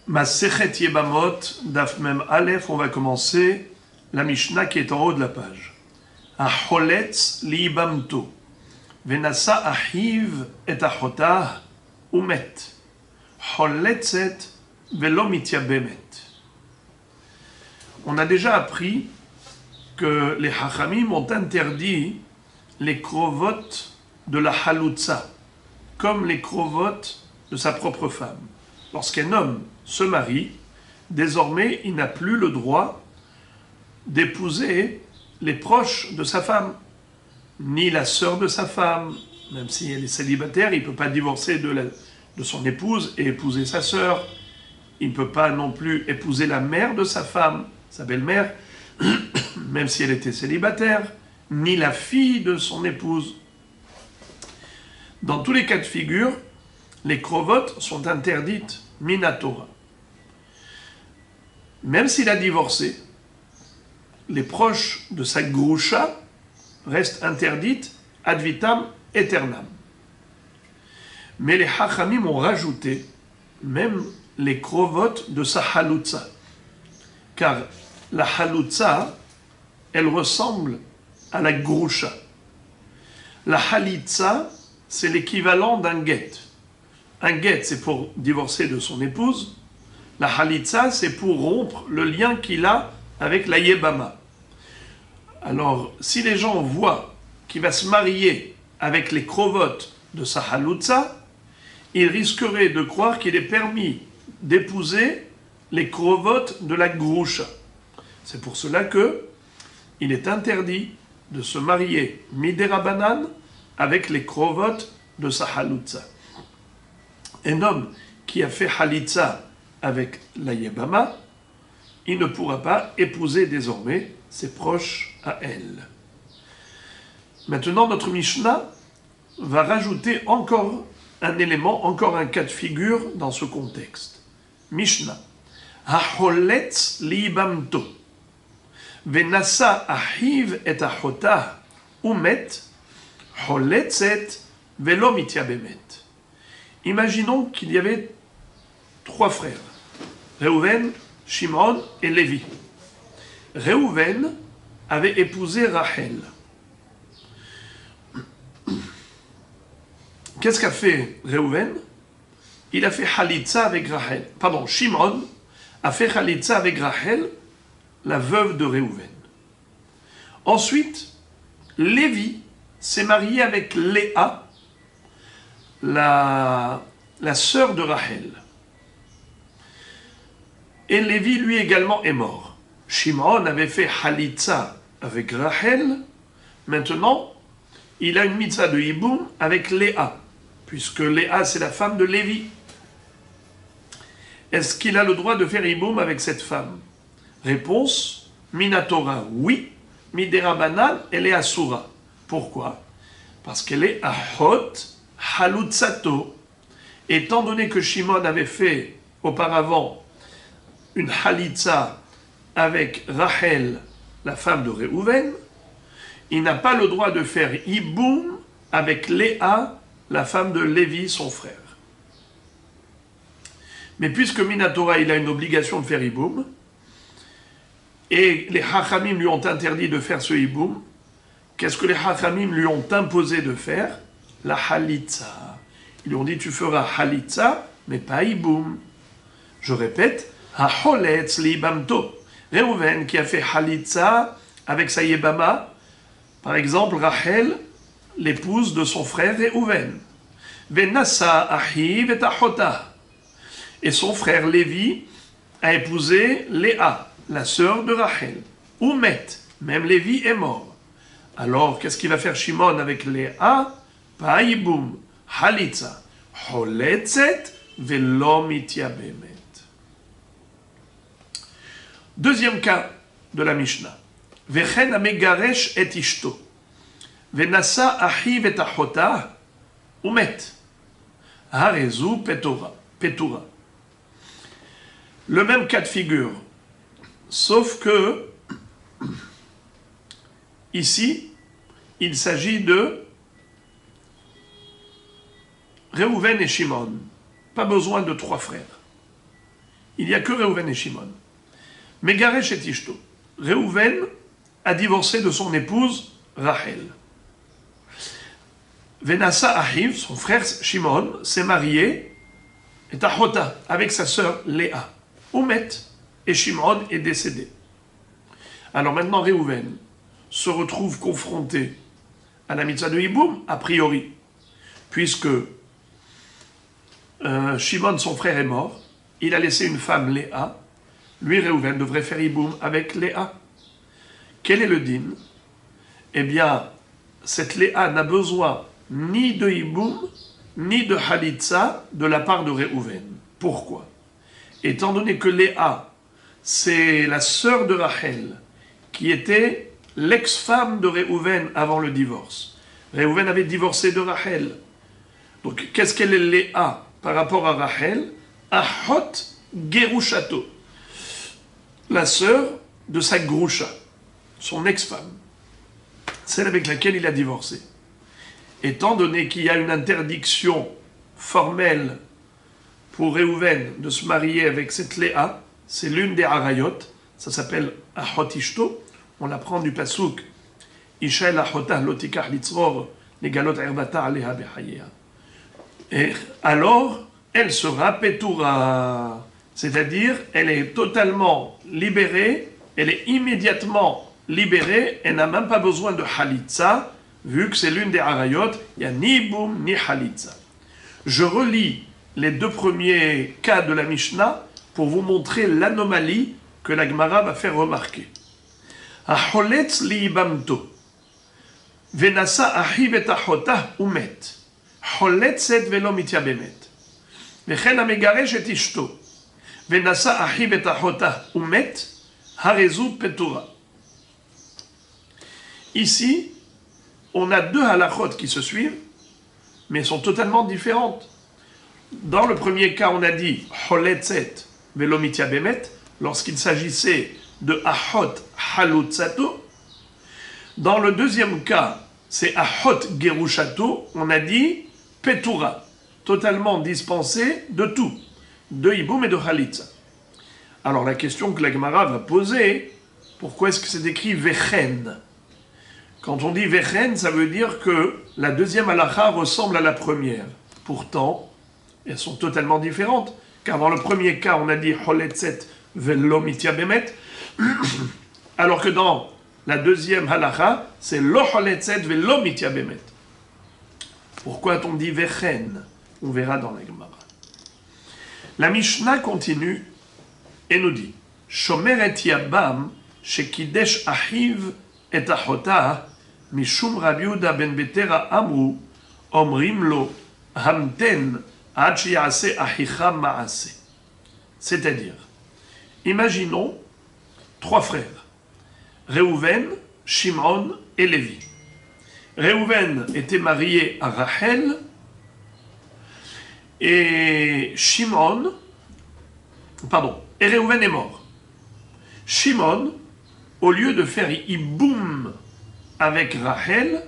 Masechet Yebamot, Daf Mem Aleph, on va commencer la Mishnah qui est en haut de la page. Acholetz liibamto, venasa ahiv et achotah umet, choletzet velo mityabemet. On a déjà appris que les Hachamim ont interdit les krovot de la halutza, comme les krovot de sa propre femme. Lorsqu'un homme se marie, désormais il n'a plus le droit d'épouser les proches de sa femme, ni la sœur de sa femme, même si elle est célibataire, il ne peut pas divorcer de son épouse et épouser sa sœur. Il ne peut pas non plus épouser la mère de sa femme, sa belle-mère, même si elle était célibataire, ni la fille de son épouse. Dans tous les cas de figure, les krovotes sont interdites minatora. Même s'il a divorcé, les proches de sa groucha restent interdites ad vitam aeternam. Mais les hachamim ont rajouté même les krovotes de sa halutza. Car la halutza, elle ressemble à la groucha. La halitza, c'est l'équivalent d'un get. Un get, c'est pour divorcer de son épouse. La halitza, c'est pour rompre le lien qu'il a avec la yebama. Alors, si les gens voient qu'il va se marier avec les krovotes de sa halutza, ils risqueraient de croire qu'il est permis d'épouser les krovotes de la groucha. C'est pour cela que il est interdit de se marier midérabanan avec les krovotes de sa halutza. Un homme qui a fait halitza avec la yebama, il ne pourra pas épouser désormais ses proches à elle. Maintenant, notre Mishnah va rajouter encore un élément, encore un cas de figure dans ce contexte. Mishnah. Hacholetz liibamto, venasa ahiv et achotah, umet, choletzet velo mityabemet. Imaginons qu'il y avait 3 frères, Réhouven, Shimon et Lévi. Réhouven avait épousé Rachel. Qu'est-ce qu'a fait Réhouven? Il a fait halitza avec Rachel. Pardon, Shimon a fait halitza avec Rachel, la veuve de Réhouven. Ensuite, Lévi s'est marié avec Léa, la sœur de Rachel. Et Lévi, lui également, est mort. Shimon avait fait halitza avec Rachel. Maintenant, il a une mitzvah de hiboum avec Léa, puisque Léa, c'est la femme de Lévi. Est-ce qu'il a le droit de faire hiboum avec cette femme? Réponse, minatora, oui. Midérabanan, elle est asura. Pourquoi? Parce qu'elle est ahot halutzato. Étant donné que Shimon avait fait auparavant une halitza avec Rachel, la femme de Réhouven, il n'a pas le droit de faire hiboum avec Léa, la femme de Lévi, son frère. Mais puisque Minatora, il a une obligation de faire hiboum, et les Hachamim lui ont interdit de faire ce hiboum, qu'est-ce que les Hachamim lui ont imposé de faire? La halitza. Ils lui ont dit, tu feras halitza, mais pas hiboum. Je répète, hacholetz liibamto. Réhouven qui a fait halitza avec sa yebama, par exemple Rachel, l'épouse de son frère Réhouven. Venasa ahiv et achotah. Et son frère Lévi a épousé Léa, la sœur de Rachel. Umet, même Lévi est mort. Alors, qu'est-ce qu'il va faire Shimon avec Léa? Pas hiboum, halitza, choletzet velo mityabemet. Deuxième cas de la Mishnah. Vechen amegaresh et ishto. Venasa ahiv et achotah. Umet. Harezu petura. Le même cas de figure. Sauf que, ici, il s'agit de Réhouven et Shimon. Pas besoin de 3 frères. il n'y a que Réhouven et Shimon. Megaresh et Ishto. Réhouven a divorcé de son épouse Rachel. Venasa Ahiv, son frère Shimon, s'est marié et Ahota avec sa sœur Léa. Oumet, et Shimon est décédé. Alors maintenant Réhouven se retrouve confronté à la mitzvah de Hiboum, a priori, puisque Shimon, son frère, est mort, il a laissé une femme, Léa, lui, Réhouven, devrait faire Hiboum avec Léa. Quel est le din? Eh bien, cette Léa n'a besoin ni de Hiboum, ni de Halitza de la part de Réhouven. Pourquoi? Étant donné que Léa, c'est la sœur de Rachel, qui était l'ex-femme de Réhouven avant le divorce. Réhouven avait divorcé de Rachel. Donc, qu'est-ce qu'elle est Léa par rapport à Rachel? Ahot Gerushato, la sœur de sa Grusha, son ex-femme, celle avec laquelle il a divorcé. Étant donné qu'il y a une interdiction formelle pour Réhouven de se marier avec cette Léa, c'est l'une des Harayot, ça s'appelle Ahot Ishto, on l'apprend du Pasuk, Isha el Ahotah lotikach litzror, negalot erbata aleha behayea. Et alors, elle sera Petoura, c'est-à-dire, elle est totalement libérée, elle est immédiatement libérée, elle n'a même pas besoin de Halitza, vu que c'est l'une des Harayot, il n'y a ni Boum ni Halitza. Je relis les deux premiers cas de la Mishnah pour vous montrer l'anomalie que la Gemara va faire remarquer. Aholetz liibamto, venasa ahiv et ahotah umet, holetzet velo mityabemet, vechen amegaresh et ishto, venasa ahiv et ahotah umet, harezu petura. Ici, on a deux halachot qui se suivent, mais sont totalement différentes. Dans le premier cas, on a dit holetzet velo mityabemet, lorsqu'il s'agissait de ahot halutzato. Dans le deuxième cas, c'est ahot gerushato, on a dit petura, totalement dispensé de tout, de hiboum et de halitza. Alors la question que la Gemara va poser, pourquoi est-ce que c'est écrit vechen? Quand on dit vechen, ça veut dire que la deuxième halakha ressemble à la première. Pourtant, elles sont totalement différentes, car dans le premier cas, on a dit holetzet velo mityabemet, alors que dans la deuxième halakha, c'est lo holetzet velo mityabemet. Pourquoi a-t-on dit vechen? On verra dans la Gemara. La Mishnah continue et nous dit Shomer et yabam shekidesh ahiv et ahotah mishum Rabbi Yehuda ben Betera amru omrim lo hamten ad sheyase ahicha maase. C'est-à-dire, imaginons trois frères, Réhouven, Shimon et Lévi. Réhouven était marié à Rachel et Réhouven est mort. Shimon, au lieu de faire Hiboum avec Rachel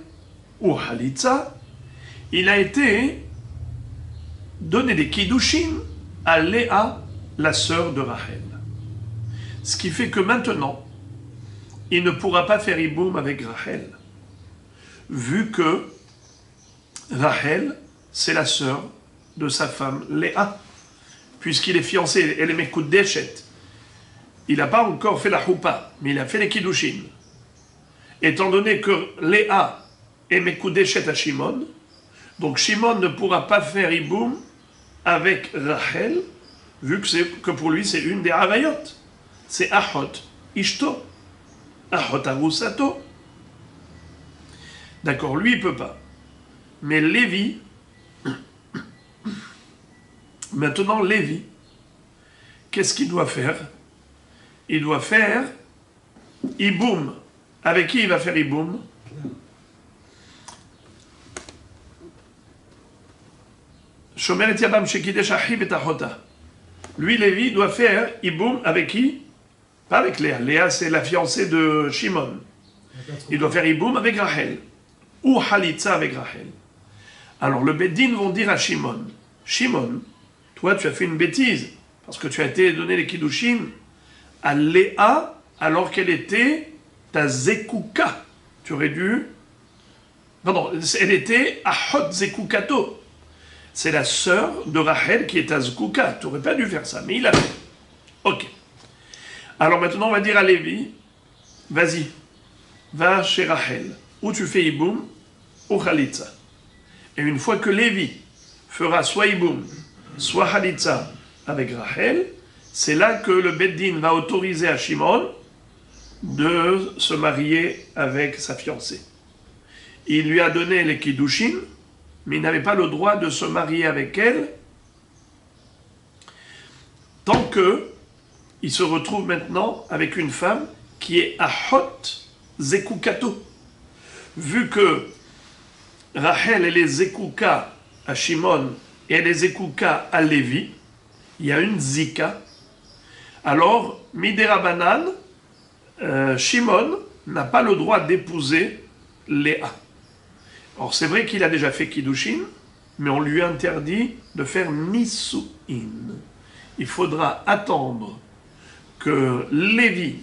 ou Halitza, il a été donné des Kiddushin à Léa, la sœur de Rachel. Ce qui fait que maintenant, il ne pourra pas faire Hiboum avec Rachel, vu que Rachel, c'est la sœur de sa femme Léa, puisqu'il est fiancé, elle est Mekudeshet. Il n'a pas encore fait la Choupa, mais il a fait les Kiddushin. Étant donné que Léa est Mekudeshet à Shimon, donc Shimon ne pourra pas faire Hiboum avec Rachel, vu que pour lui c'est une des Harayot. C'est Ahot Ishto, Ahot Arusato. D'accord, lui il ne peut pas. Mais Lévi, maintenant Lévi, qu'est-ce qu'il doit faire? Il doit faire Hiboum. Avec qui il va faire Hiboum? Shomer et yabam shekidesh ahiv et ahotah. Lui, Lévi, doit faire Hiboum avec qui? Pas avec Léa. Léa, c'est la fiancée de Shimon. Il doit faire Hiboum avec Rachel. Ou Halitza avec Rachel. Alors, le Bédine vont dire à Shimon, Shimon, toi, tu as fait une bêtise. parce que tu as été donné les Kiddushin à Léa alors qu'elle était ta Zekouka. Tu aurais dû... Pardon, elle était Ahot Zekoukato. C'est la sœur de Rachel qui est à Zekouka. Tu n'aurais pas dû faire ça, mais il a fait. Ok. Alors maintenant, on va dire à Lévi, vas-y, va chez Rachel, ou tu fais Iboum, ou Khalitza. Et une fois que Lévi fera soit Iboum, soit Khalitza avec Rachel, c'est là que le Beddin va autoriser à Shimon de se marier avec sa fiancée. Il lui a donné les Kiddushin, mais il n'avait pas le droit de se marier avec elle tant que il se retrouve maintenant avec une femme qui est Ahot Zekoukato. Vu que Rachel elle est Zekouka à Shimon et elle est Zekouka à Lévi, il y a une Zika. Alors, Midera Banan, Shimon n'a pas le droit d'épouser Léa. Alors c'est vrai qu'il a déjà fait Kiddushin, mais on lui interdit de faire Nisuin. Il faudra attendre que Lévi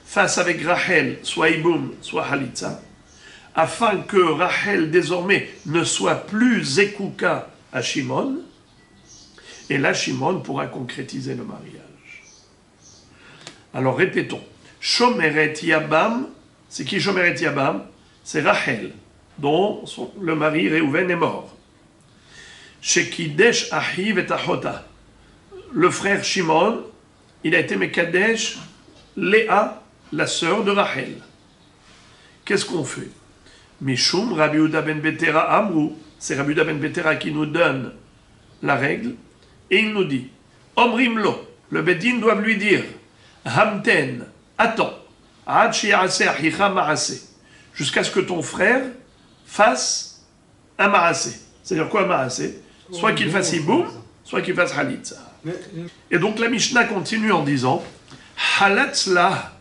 fasse avec Rachel soit Iboum, soit Halitza, afin que Rachel désormais ne soit plus Zekouka à Shimon, et là Shimon pourra concrétiser le mariage. Alors répétons, Shomeret Yabam, c'est qui Shomeret Yabam? C'est Rachel, dont le mari Réhouven est mort. Shekidesh Ahiv et Ahota, le frère Shimon, il a été Mekadesh Léa, la sœur de Rachel. Qu'est-ce qu'on fait? Mishum Rabbi Yehuda ben Betera Amrou, c'est Rabbi Yehuda ben Betera qui nous donne la règle, et il nous dit, Omrimlo, le Bedin doit lui dire, Hamten, attends, Ad shi'ase achicha ma'ase, jusqu'à ce que ton frère fasse un ma'ase. C'est-à-dire quoi un ma'ase? Soit qu'il fasse Iboum, soit qu'il fasse Halitza. Et donc la Mishnah continue en disant, Halatzla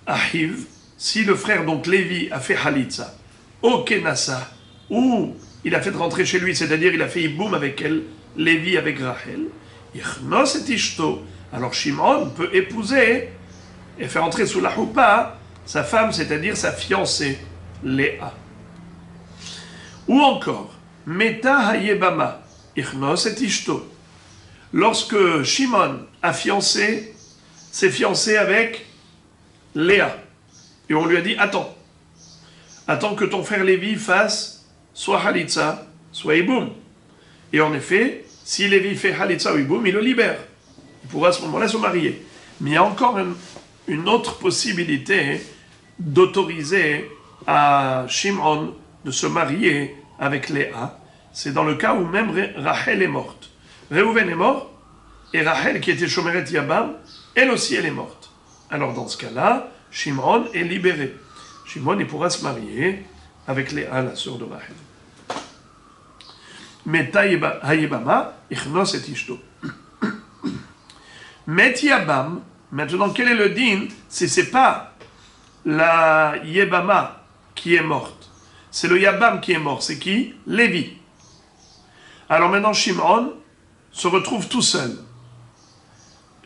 Ahiv, si le frère, donc Lévi, a fait Halitza, au Kenassa, ou il a fait rentrer chez lui, c'est-à-dire il a fait Iboum avec elle, Lévi avec Rachel, Ichnos et Ishto, alors Shimon peut épouser et faire entrer sous la choupa sa femme, c'est-à-dire sa fiancée, Léa. Ou encore, Meta Hayebama, Ichnos et Ishto, lorsque Shimon a s'est fiancé avec Léa, et on lui a dit, attends que ton frère Lévi fasse soit Halitza, soit Iboum. Et en effet, si Lévi fait Halitza ou Iboum, il le libère. Il pourra à ce moment-là se marier. Mais il y a encore une autre possibilité d'autoriser à Shimon de se marier avec Léa. C'est dans le cas où même Rachel est morte. Réhouven est mort, et Rachel, qui était Shomeret Yabam, elle aussi elle est morte. Alors dans ce cas-là, Shimon est libéré. Shimon, il pourra se marier avec Léa, la sœur de Rachel. Meta Hayebama, Ichnos et Ishto. Met Yabam, maintenant quel est le din? Si c'est pas la Yebama qui est morte, c'est le Yabam qui est mort. C'est qui? Lévi. Alors maintenant Shimon se retrouve tout seul.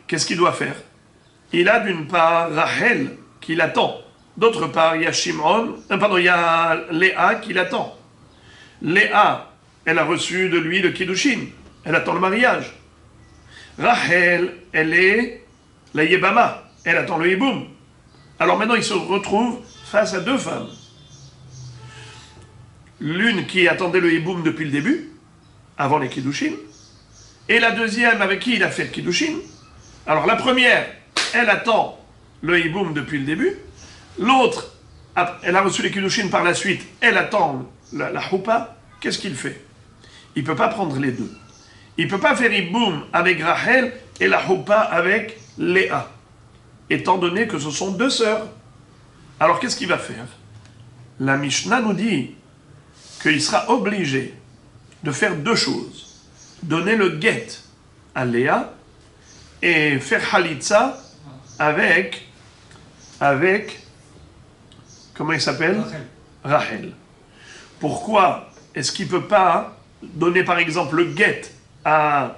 Qu'est-ce qu'il doit faire? Il a d'une part Rachel qui l'attend. D'autre part, il y a il y a Léa qui l'attend. Léa, elle a reçu de lui le Kiddushin. Elle attend le mariage. Rachel, elle est la Yebama. Elle attend le Iboum. Alors maintenant, il se retrouve face à deux femmes. L'une qui attendait le Iboum depuis le début, avant les Kiddushin, et la deuxième avec qui il a fait le Kiddushin. Alors la première, elle attend le Iboum depuis le début. L'autre, elle a reçu les Kiddushin par la suite, elle attend la choupa. Qu'est-ce qu'il fait? Il ne peut pas prendre les deux. Il ne peut pas faire Iboum avec Rachel et la choupa avec Léa, étant donné que ce sont deux sœurs. Alors qu'est-ce qu'il va faire? La Mishnah nous dit qu'il sera obligé de faire deux choses. Donner le guet à Léa et faire Halitza avec comment il s'appelle? Rachel. Pourquoi est-ce qu'il ne peut pas donner par exemple le guet à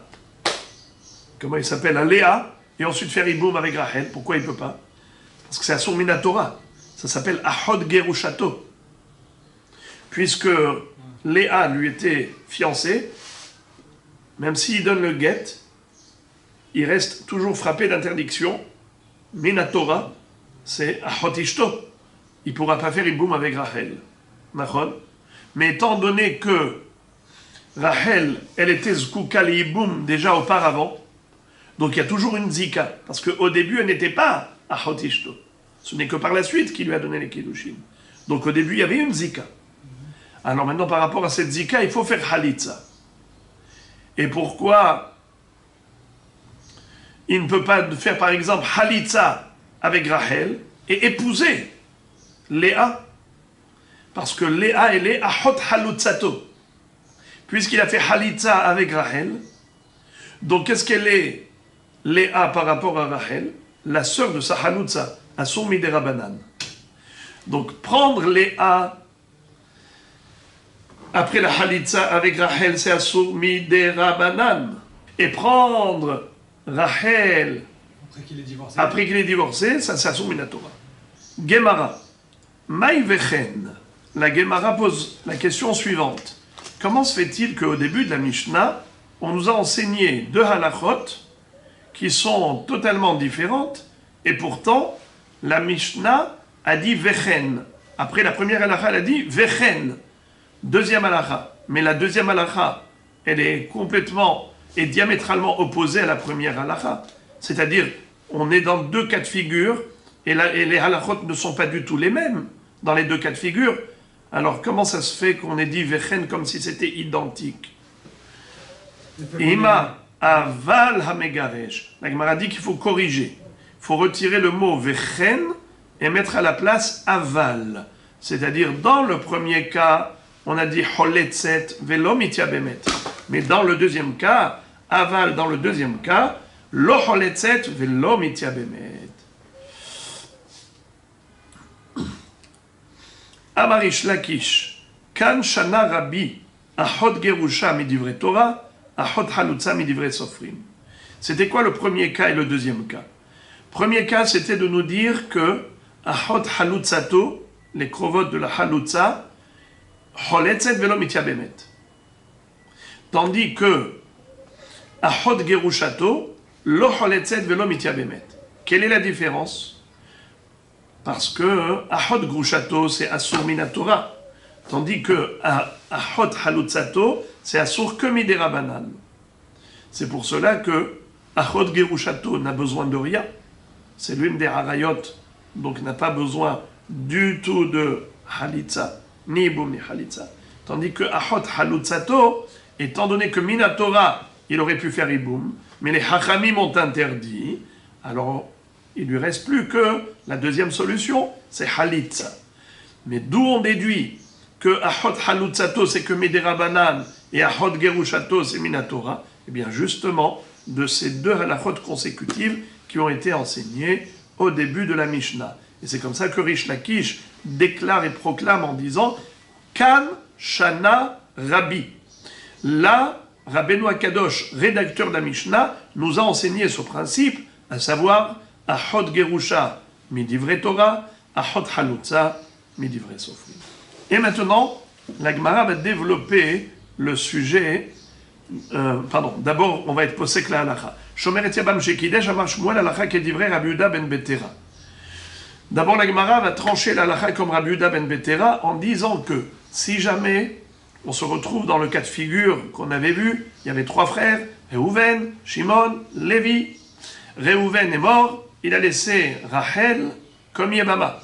comment il s'appelle, à Léa, et ensuite faire Iboum avec Rachel. Pourquoi il ne peut pas? Parce que c'est Asur Minatora. Ça s'appelle Ahod Gerushato. Puisque Léa lui était fiancée, même s'il donne le guet, il reste toujours frappé d'interdiction. Minatora, c'est Ahod Ishto. Il ne pourra pas faire Iboum avec Rachel. Mais étant donné que Rachel, elle était Zkouka li Iboum déjà auparavant, donc il y a toujours une zika, parce qu'au début, elle n'était pas Ahod Ishto. Ce n'est que par la suite qu'il lui a donné les Kiddushin. Donc au début, il y avait une zika. Alors maintenant, par rapport à cette zika, il faut faire Halitza. Et pourquoi il ne peut pas faire, par exemple, Halitza avec Rachel et épouser Léa? Parce que Léa, elle est Ahot Halutzato. Puisqu'il a fait Halitza avec Rachel, donc qu'est-ce qu'elle est, Léa, par rapport à Rachel? La sœur de sa Halutza, Asur Midera Banan. Donc prendre Léa après la Halitza avec Rachel, c'est Asur Midera Banan. Et prendre Rachel après qu'il est divorcé, ça c'est Asur Minatora. Gemara. Maï Vechen. La Gemara pose la question suivante. Comment se fait-il qu'au début de la Mishnah, on nous a enseigné deux halachot qui sont totalement différentes, et pourtant, la Mishnah a dit Vechen. Après la première halacha, elle a dit Vechen. Deuxième halacha. Mais la deuxième halacha, elle est complètement et diamétralement opposée à la première halacha. C'est-à-dire, on est dans deux cas de figure, et les halachot ne sont pas du tout les mêmes dans les deux cas de figure. Alors, comment ça se fait qu'on ait dit Vechen comme si c'était identique? Ima aval hamegaresh. La Gemara dit qu'il faut corriger. Il faut retirer le mot Vechen et mettre à la place aval. C'est-à-dire, dans le premier cas, on a dit Holetzet velo mitya bemet. Mais dans le deuxième cas, aval dans le deuxième cas, lo Holetzet velo mitya bemet. Amarish Lakish, Kan Shana Rabbi, Ahod Gerusha midivre Torah, Ahod Halutza midivre Sofrim. C'était quoi le premier cas et le deuxième cas? Premier cas, c'était de nous dire que Ahod Halutzato, les krovot de la Halutza, Holetzet velo mitya bemet. Tandis que Ahod Gerushato, lo Holetzet velo mitya bemet. Quelle est la différence? Parce que Ahod Grushato, c'est Asur Minatora. Tandis que Ahod Halutzato, c'est Asur que Midera Banan. C'est pour cela que Ahod Gerushato n'a besoin de rien. C'est l'une des Harayot, donc n'a pas besoin du tout de Halitza, ni Iboum ni Halitza. Tandis que Ahod Halutzato, étant donné que Minatora, il aurait pu faire Iboum, mais les Hachamim ont interdit, alors il ne lui reste plus que la deuxième solution, c'est Halitza. Mais d'où on déduit que Ahod Halutzato, c'est que Midera Banan, et Ahod Gerushato, c'est Minatora? Eh bien, justement, de ces deux halachot consécutives qui ont été enseignées au début de la Mishnah. Et c'est comme ça que Rish Lakish déclare et proclame en disant Kan Shana Rabbi. Là, Rabbeinu Akadosh, rédacteur de la Mishnah, nous a enseigné ce principe, à savoir Ahod Gerusha midivre Torah, Ahod Halutza midivre Sofrim. Et maintenant, la Gemara va développer le sujet. D'abord, on va être posé la halacha. Shomer et Yabam Shekidesh Amar Shmuel halacha kedivre Rabbi Yehuda ben Betera. D'abord, la Gemara va trancher la halacha comme Rabbi Yehuda ben Betera en disant que si jamais on se retrouve dans le cas de figure qu'on avait vu, il y avait trois frères, Reuven, Shimon, Lévi. Reuven est mort, il a laissé Rachel comme Yebama.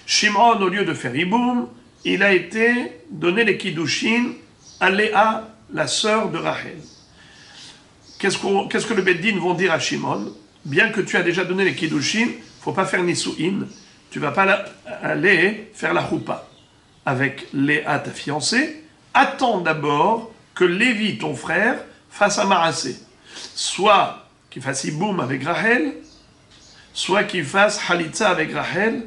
Shimon, au lieu de faire Iboum, il a été donné les Kiddushin à Léa, la sœur de Rachel. Qu'est-ce que le Beddin vont dire à Shimon? Bien que tu as déjà donné les Kiddushin, il ne faut pas faire Nisu'in, tu ne vas pas aller faire la choupa avec Léa, ta fiancée. Attends d'abord que Lévi, ton frère, fasse un marassé. Soit qu'il fasse Iboum avec Rachel, soit qu'il fasse Halitza avec Rachel,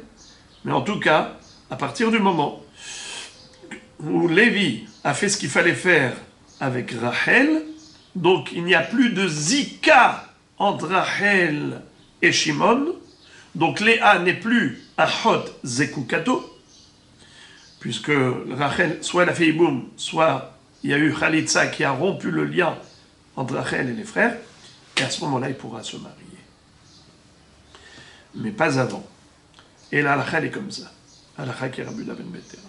mais en tout cas, à partir du moment où Lévi a fait ce qu'il fallait faire avec Rachel, donc il n'y a plus de zika entre Rachel et Shimon. Donc Léa n'est plus Achot Zekukato, puisque Rachel, soit elle a fait Iboum, soit il y a eu Khalitsa qui a rompu le lien entre Rachel et les frères, et à ce moment-là, il pourra se marier. Mais pas avant. Et la halakha est comme ça. Halakha qui est Rabbi Ben Betera.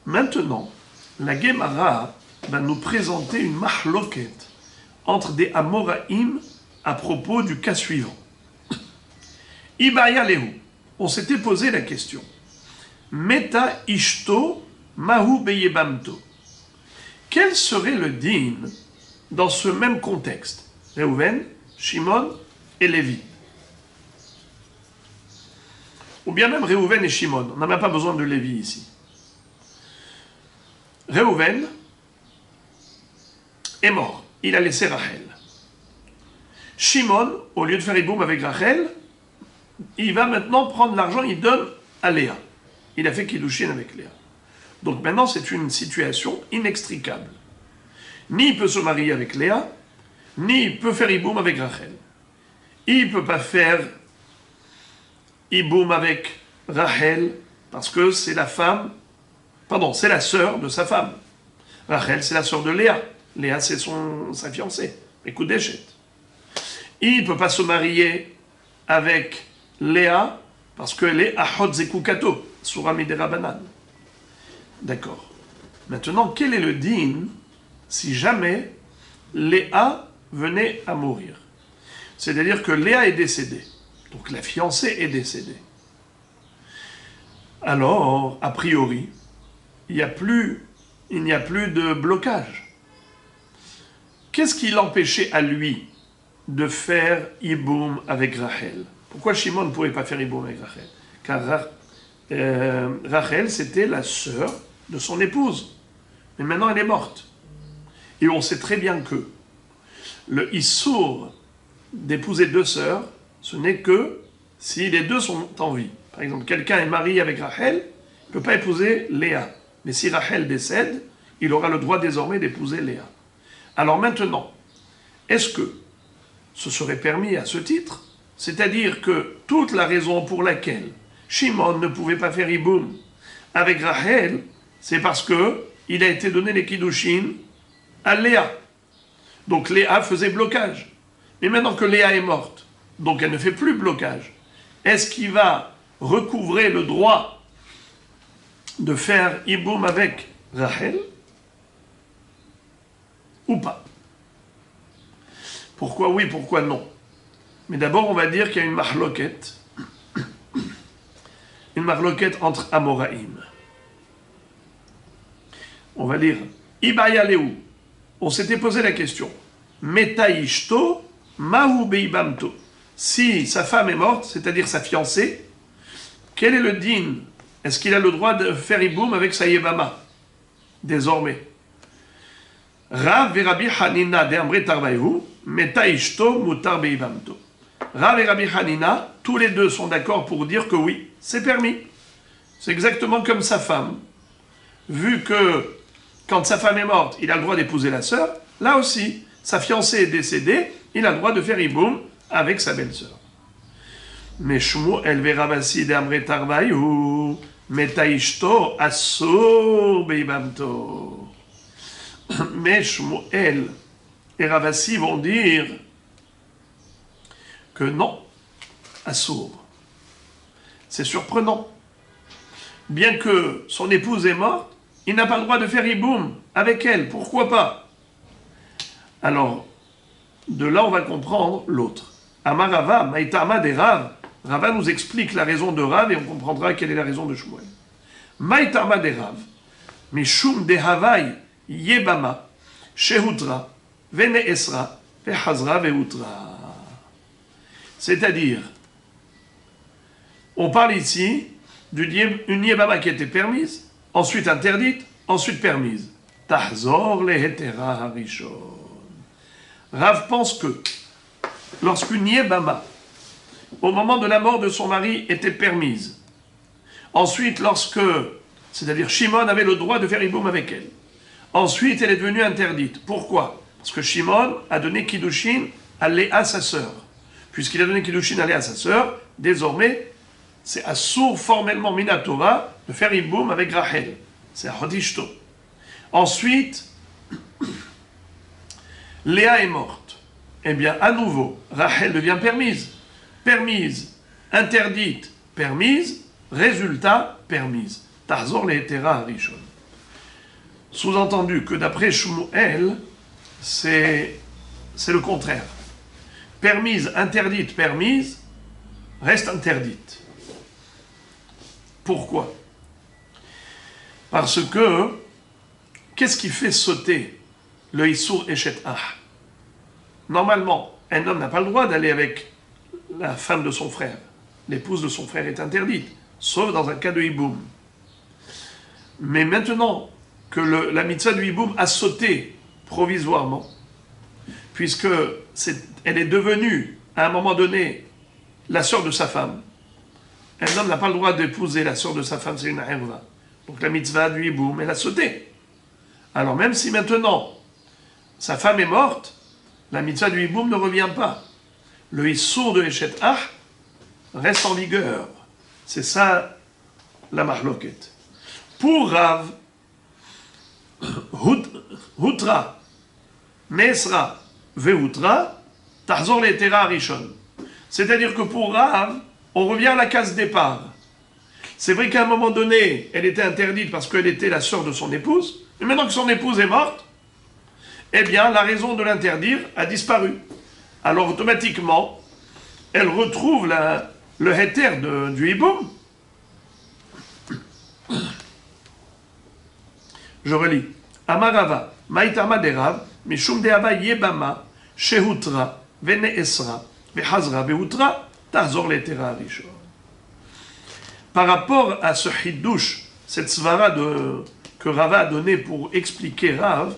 Maintenant, la Gemara va nous présenter une mahloket entre des Amoraïm à propos du cas suivant. Ibaya Lehu. On s'était posé la question. Meta Ishto Mahu Beyebamto. Quel serait le din dans ce même contexte? Réhouven, Shimon et Lévi. Ou bien même Réhouven et Shimon. On n'a même pas besoin de Lévi ici. Réhouven est mort. Il a laissé Rachel. Shimon, au lieu de faire Iboum avec Rachel, il va maintenant prendre l'argent, il donne à Léa. Il a fait Kiddushin avec Léa. Donc maintenant, c'est une situation inextricable. Ni il peut se marier avec Léa, ni il peut faire Iboum avec Rachel. Il ne peut pas faire Iboum avec Rachel parce que c'est la femme, pardon, c'est la sœur de sa femme. Rachel, c'est la sœur de Léa. Léa, c'est sa fiancée. Écoute d'échette. Il ne peut pas se marier avec Léa parce qu'elle est Achot Zekukato, Surah Midera Banan. D'accord. Maintenant, quel est le din si jamais Léa venait à mourir? C'est-à-dire que Léa est décédée. Donc la fiancée est décédée. Alors, a priori, il n'y a plus de blocage. Qu'est-ce qui l'empêchait à lui de faire Iboum avec Rachel? Pourquoi Shimon ne pouvait pas faire Iboum avec Rachel? Car Rachel, c'était la sœur de son épouse. Mais maintenant, elle est morte. Et on sait très bien que le Issour d'épouser deux sœurs, ce n'est que si les deux sont en vie. Par exemple, quelqu'un est marié avec Rachel, il ne peut pas épouser Léa. Mais si Rachel décède, il aura le droit désormais d'épouser Léa. Alors maintenant, est-ce que ce serait permis à ce titre? C'est-à-dire que toute la raison pour laquelle Shimon ne pouvait pas faire Iboum avec Rachel, c'est parce que il a été donné les Kiddushin à Léa. Donc Léa faisait blocage. Mais maintenant que Léa est morte, donc elle ne fait plus blocage, est-ce qu'il va recouvrer le droit de faire Iboum avec Rachel ou pas? Pourquoi oui, pourquoi non? Mais d'abord, on va dire qu'il y a une mahloket entre Amoraïm. On va lire Ibaya Lehu. On s'était posé la question. Meta Ishto Mahu Beibamto. Si sa femme est morte, c'est-à-dire sa fiancée, quel est le din? Est-ce qu'il a le droit de faire Iboum avec sa Yebama? Désormais. Rav et Rabbi Hanina de Amre Tarvaïhu, Meta Ishto Mutar Beibamto. Rav et Rabbi Hanina, tous les deux sont d'accord pour dire que oui, c'est permis. C'est exactement comme sa femme. Vu que quand sa femme est morte, il a le droit d'épouser la sœur, là aussi, sa fiancée est décédée, il a le droit de faire Iboum avec sa belle-sœur. Mais Shmuel ve Ravasi de Amre Tarvaïhu, Meta Ishto Asur Beibamto. Mais Shmuel et Ravasi vont dire que non, Assour. C'est surprenant. Bien que son épouse est morte, il n'a pas le droit de faire Iboum avec elle. Pourquoi pas? Alors, de là, on va comprendre l'autre. Amarava, Maïtama des Rav. Rava nous explique la raison de Rav et on comprendra quelle est la raison de Shmuel. Maïtama des Rav. Mishum de Havaï, Yebama, Shehutra, Vene Esra, Vehazra, Vehutra. C'est-à-dire, on parle ici d'une Yebama qui était permise, ensuite interdite, ensuite permise. Tahzor le hetera harishon. Rav pense que lorsqu'une Yebama, au moment de la mort de son mari, était permise, ensuite c'est-à-dire Shimon avait le droit de faire Iboum avec elle, ensuite elle est devenue interdite. Pourquoi? Parce que Shimon a donné Kiddushin à Léa, sa sœur. Puisqu'il a donné Kiddushin à Léa, sa sœur, désormais, c'est assour formellement Minatora de faire Iboum avec Rachel. C'est Hodishto. Ensuite, Léa est morte. Eh bien, à nouveau, Rachel devient permise. Permise, interdite, permise, résultat, permise. Tahzor le'etera harishon. Sous-entendu que d'après Shmuel, c'est le contraire. Permise, interdite, permise, reste interdite. Pourquoi? Parce que, qu'est-ce qui fait sauter le Issour Eshet Ah? Normalement, un homme n'a pas le droit d'aller avec la femme de son frère. L'épouse de son frère est interdite, sauf dans un cas de Hiboum. Mais maintenant que la mitzvah du Hiboum a sauté provisoirement, puisque elle est devenue, à un moment donné, la sœur de sa femme. Un homme n'a pas le droit d'épouser la sœur de sa femme, c'est une herva. Donc la mitzvah du Hiboum, elle a sauté. Alors même si maintenant, sa femme est morte, la mitzvah du Hiboum ne revient pas. Le Issour de Eshet Ah reste en vigueur. C'est ça la mahloket. Pour Rav, Hutra, Mesra, Vehutra, Tahzor le'etera harishon. C'est-à-dire que pour Rav, on revient à la case départ. C'est vrai qu'à un moment donné, elle était interdite parce qu'elle était la sœur de son épouse, mais maintenant que son épouse est morte, eh bien, la raison de l'interdire a disparu. Alors, automatiquement, elle retrouve le héter du Hiboum. Je relis. Amarava, Maïtama derav, Mishum deava yebama, Shehutra, Veneesra, Vehazra, Vehutra, Tahzor le'etera harishon. Par rapport à ce hiddush, cette svara que Rava a donné pour expliquer Rav,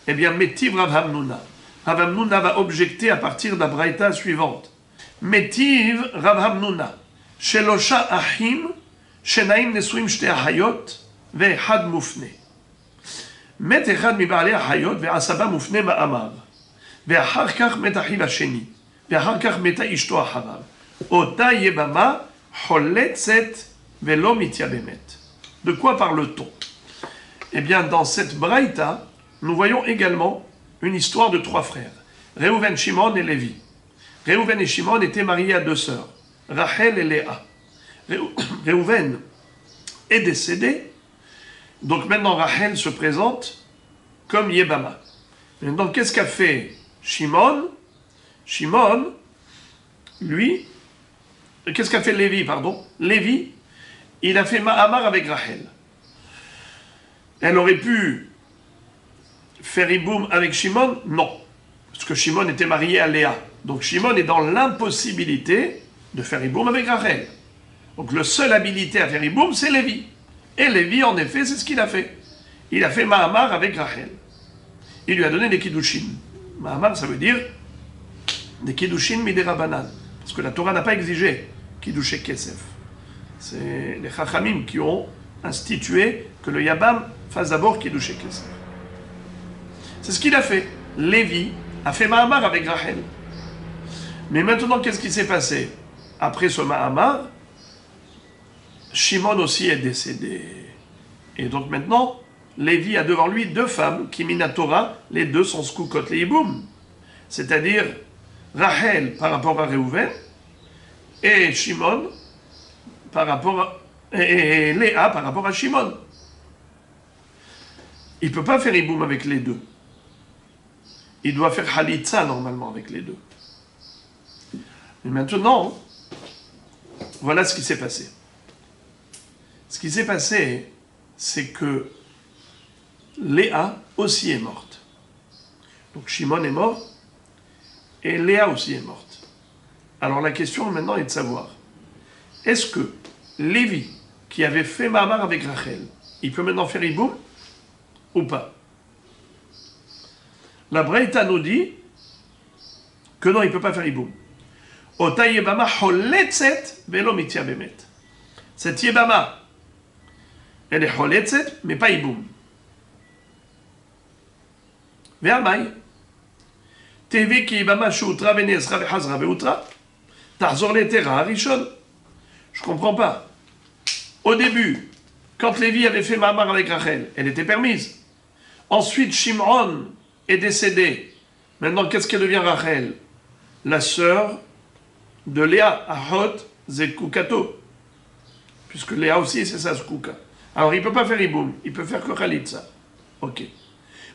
eh bien, Metiv Rav Hamnuna. Rav Hamnuna va objecter à partir de la braïta suivante. Metiv Rav Hamnuna. Shelosha ahim, shenaim nesuim shte ahayot, ve'echad mufne. Met echad miba'alei ahayot, ve'asaba mufne ma'amar. Ve'achar kach met achiv hasheni. Ve'achar kach meta ishto acharav. Ota yebama, choletzet, ve'lo mitya bemet. De quoi parle-t-on? Eh bien, dans cette braïta, nous voyons également une histoire de 3 frères, Réhouven, Shimon et Lévi. Réhouven et Shimon étaient mariés à 2 sœurs, Rachel et Léa. Réhouven est décédé, donc maintenant Rachel se présente comme Yébama. Maintenant, qu'est-ce qu'a fait Shimon? Shimon, lui, qu'est-ce qu'a fait Lévi, pardon? Lévi, il a fait Ma'amar avec Rachel. Elle aurait pu faire Iboum avec Shimon? Non. Parce que Shimon était marié à Léa. Donc Shimon est dans l'impossibilité de faire Iboum avec Rachel. Donc le seul habilité à faire Iboum, c'est Lévi. Et Lévi, en effet, c'est ce qu'il a fait. Il a fait Mahamar avec Rachel. Il lui a donné des Kiddushin. Mahamar, ça veut dire des Kiddushin midera banan. Parce que la Torah n'a pas exigé Kiddushé Kesef. C'est les Chachamim qui ont institué que le Yabam fasse d'abord Kiddushé Kesef. C'est ce qu'il a fait. Lévi a fait Mahamar avec Rachel. Mais maintenant, qu'est-ce qui s'est passé? Après ce Mahamar, Shimon aussi est décédé. Et donc maintenant, Lévi a devant lui 2 femmes qui minatora, les 2 sont Skoukot les Hiboum. C'est-à-dire Rachel par rapport à Réhouven et Shimon par rapport et Léa par rapport à Shimon. Il ne peut pas faire Hiboum avec les 2. Il doit faire Halitza normalement avec les 2. Mais maintenant, voilà ce qui s'est passé. Ce qui s'est passé, c'est que Léa aussi est morte. Donc Shimon est mort et Léa aussi est morte. Alors la question maintenant est de savoir, est-ce que Lévi, qui avait fait Mahamar avec Rachel, il peut maintenant faire Hiboum ou pas? La Braïta nous dit que non, il ne peut pas faire Hiboum. Ota Yebama choletzet velo mitya bemet. Cette Yebama, elle est choletzet, mais pas Hiboum. Ve'amai. Tevi ki ibama shoutra venesra vehazra veutra. Tarzor letera rishon. Je comprends pas. Au début, quand Lévi avait fait Mahamar avec Rachel, elle était permise. Ensuite, Shimron est décédé. Maintenant, qu'est-ce qu'elle devient Rachel? La sœur de Léa, Ahot Zekukato. Puisque Léa aussi, c'est sa Skuka. Alors, il ne peut pas faire Iboum, il peut faire que Khalitza. Ok.